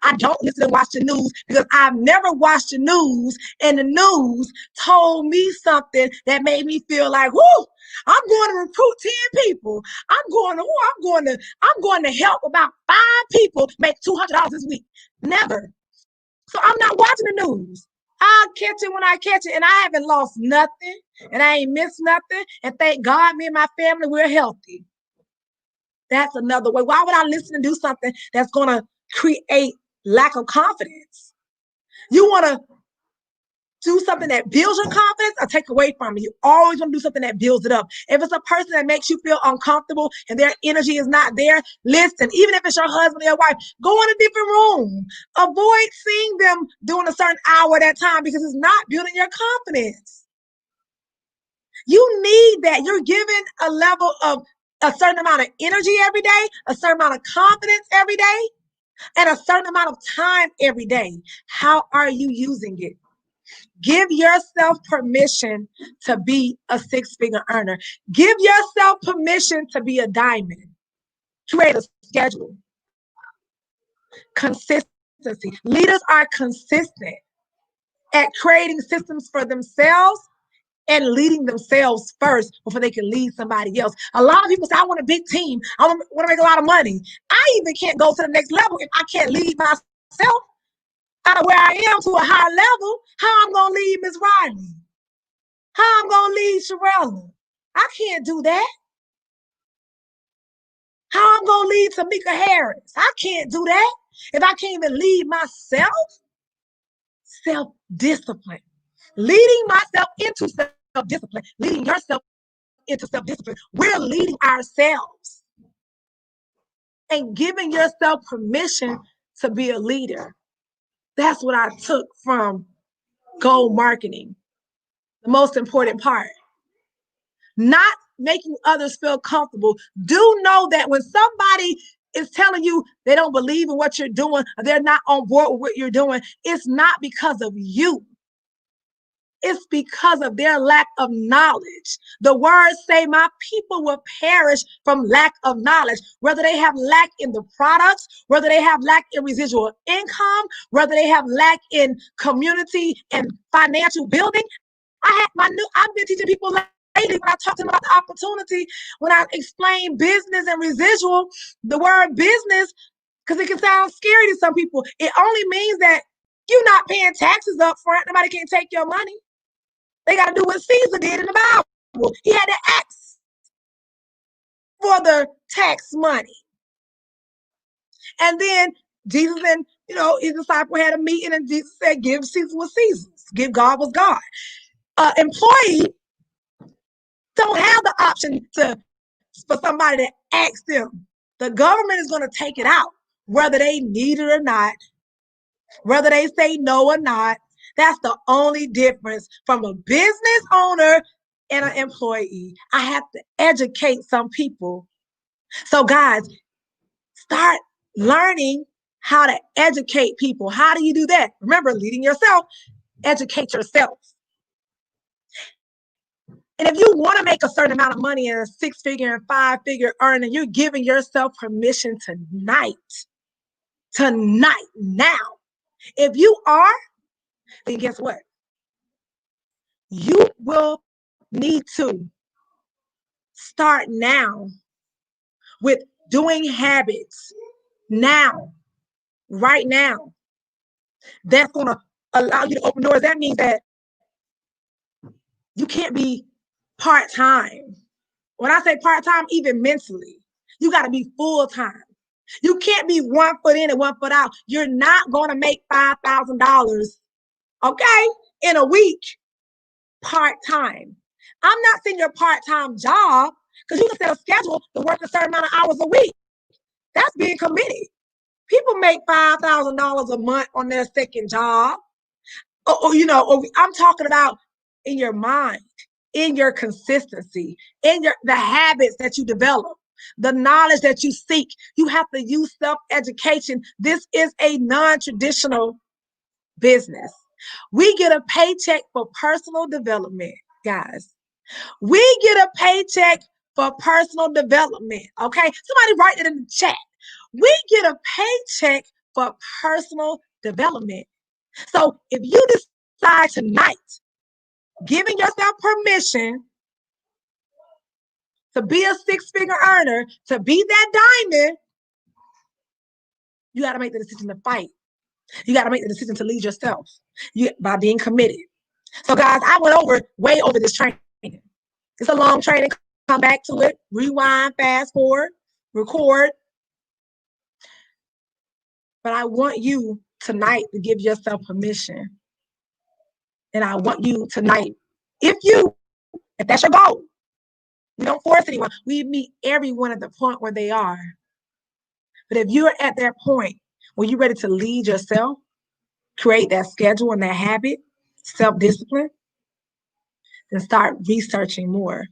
I don't listen and watch the news because I've never watched the news, and the news told me something that made me feel like, whoo, I'm going to recruit 10 people. I'm going to help about 5 people make $200 this week. Never. So I'm not watching the news. I'll catch it when I catch it, and I haven't lost nothing, and I ain't missed nothing. And thank God, me and my family, we're healthy. That's another way. Why would I listen and do something that's going to create lack of confidence? You want to do something that builds your confidence or take away from it. You always want to do something that builds it up. If it's a person that makes you feel uncomfortable and their energy is not there, listen. Even if it's your husband or your wife, go in a different room. Avoid seeing them doing a certain hour at that time because it's not building your confidence. You need that. You're given a level of a certain amount of energy every day, a certain amount of confidence every day, and a certain amount of time every day. How are you using it? Give yourself permission to be a six-figure earner. Give yourself permission to be a diamond. Create a schedule. Consistency. Leaders are consistent at creating systems for themselves and leading themselves first before they can lead somebody else. A lot of people say, I want a big team. I want to make a lot of money. I even can't go to the next level if I can't lead myself out of where I am to a higher level. How I'm going to lead Miss Riley? How I'm going to lead Sherella? I can't do that. How I'm going to lead Tamika Harris? I can't do that. If I can't even lead myself, self-discipline. Leading myself into self-discipline, leading yourself into self-discipline. We're leading ourselves and giving yourself permission to be a leader. That's what I took from goal marketing. The most important part. Not making others feel comfortable. Do know that when somebody is telling you they don't believe in what you're doing, or they're not on board with what you're doing, it's not because of you. It's because of their lack of knowledge. The words say, my people will perish from lack of knowledge, whether they have lack in the products, whether they have lack in residual income, whether they have lack in community and financial building. I've been teaching people lately when I talk to them about the opportunity, when I explain business and residual, the word business, because it can sound scary to some people. It only means that you're not paying taxes up front. Nobody can take your money. They got to do what Caesar did in the Bible. He had to ask for the tax money. And then Jesus and, his disciple had a meeting, and Jesus said, give Caesar what's Caesar's. Give God what's God. Employee don't have the option for somebody to ask them. The government is going to take it out, whether they need it or not, whether they say no or not. That's the only difference from a business owner and an employee. I have to educate some people. So guys, start learning how to educate people. How do you do that? Remember, leading yourself, educate yourself. And if you want to make a certain amount of money in a six-figure and five-figure earning, you're giving yourself permission tonight, now. If you are, then guess what? You will need to start now with doing habits now, right now. That's going to allow you to open doors. That means that you can't be part-time. When I say part-time, even mentally, you got to be full-time. You can't be 1 foot in and 1 foot out. You're not going to make $5,000, okay, in a week part-time. I'm not saying your part-time job, because you can set a schedule to work a certain amount of hours a week. That's being committed. People make $5,000 a month on their second job. I'm talking about in your mind, in your consistency, in the habits that you develop, the knowledge that you seek. You have to use self-education. This is a non-traditional business. We get a paycheck for personal development, guys. We get a paycheck for personal development, okay? Somebody write it in the chat. We get a paycheck for personal development. So if you decide tonight, giving yourself permission to be a six-figure earner, to be that diamond, you got to make the decision to fight. You got to make the decision to lead yourself by being committed. So guys, I went way over this training. It's a long training. Come back to it, rewind, fast forward, record. But I want you tonight to give yourself permission. And I want you tonight, if that's your goal, we don't force anyone. We meet everyone at the point where they are. But if you're at that point where you're ready to lead yourself, create that schedule and that habit, self-discipline, then start researching more.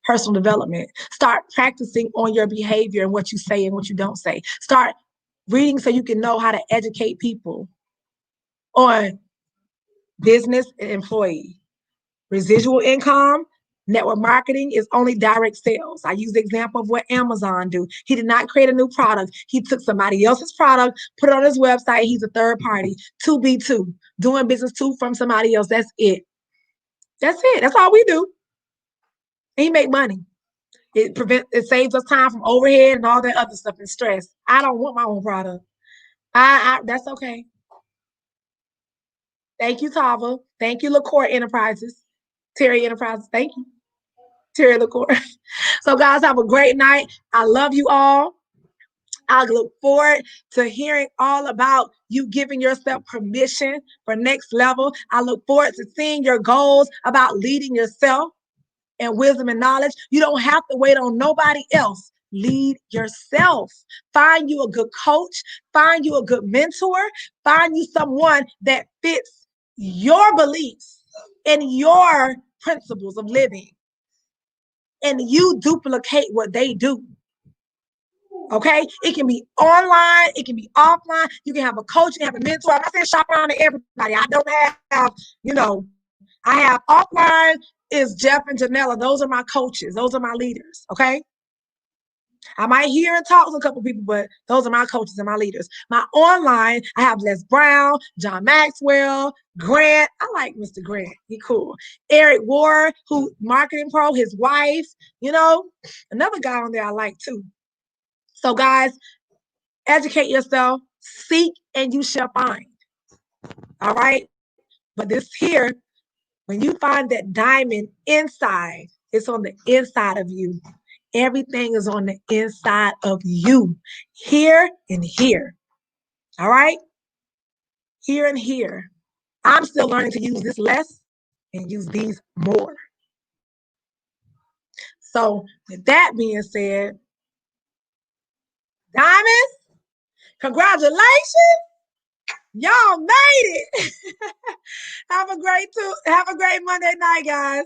Personal development. Start practicing on your behavior and what you say and what you don't say. Start reading so you can know how to educate people on business and employee. Residual income, network marketing is only direct sales. I use the example of what Amazon do. He did not create a new product. He took somebody else's product, put it on his website. He's a third party, 2B2, doing business from somebody else. That's it. That's it. That's all we do. And he make money. It saves us time from overhead and all that other stuff and stress. I don't want my own product. That's okay. Thank you, Tava. Thank you, LaCour Enterprises. Terry Enterprises. Thank you. Terry LaCour. So, guys, have a great night. I love you all. I look forward to hearing all about you giving yourself permission for next level. I look forward to seeing your goals about leading yourself and wisdom and knowledge. You don't have to wait on nobody else. Lead yourself. Find you a good coach. Find you a good mentor. Find you someone that fits your beliefs and your principles of living. And you duplicate what they do. Okay? It can be online. It can be offline. You can have a coach. You can have a mentor. I'm not saying shop around to everybody. I don't have, I have offline is Jeff and Janella. Those are my coaches. Those are my leaders. Okay? I might hear and talk to a couple people, but those are my coaches and my leaders. My online, I have Les Brown, John Maxwell, Grant. I like Mr. Grant. He cool. Eric Ward, who marketing pro, his wife, another guy on there I like too. So guys, educate yourself, seek and you shall find. All right. But this here, when you find that diamond inside, it's on the inside of you. Everything is on the inside of you, here and here. All right? Here and here. I'm still learning to use this less and use these more. So with that being said, diamonds, congratulations. Y'all made it. Have a great Monday night, guys.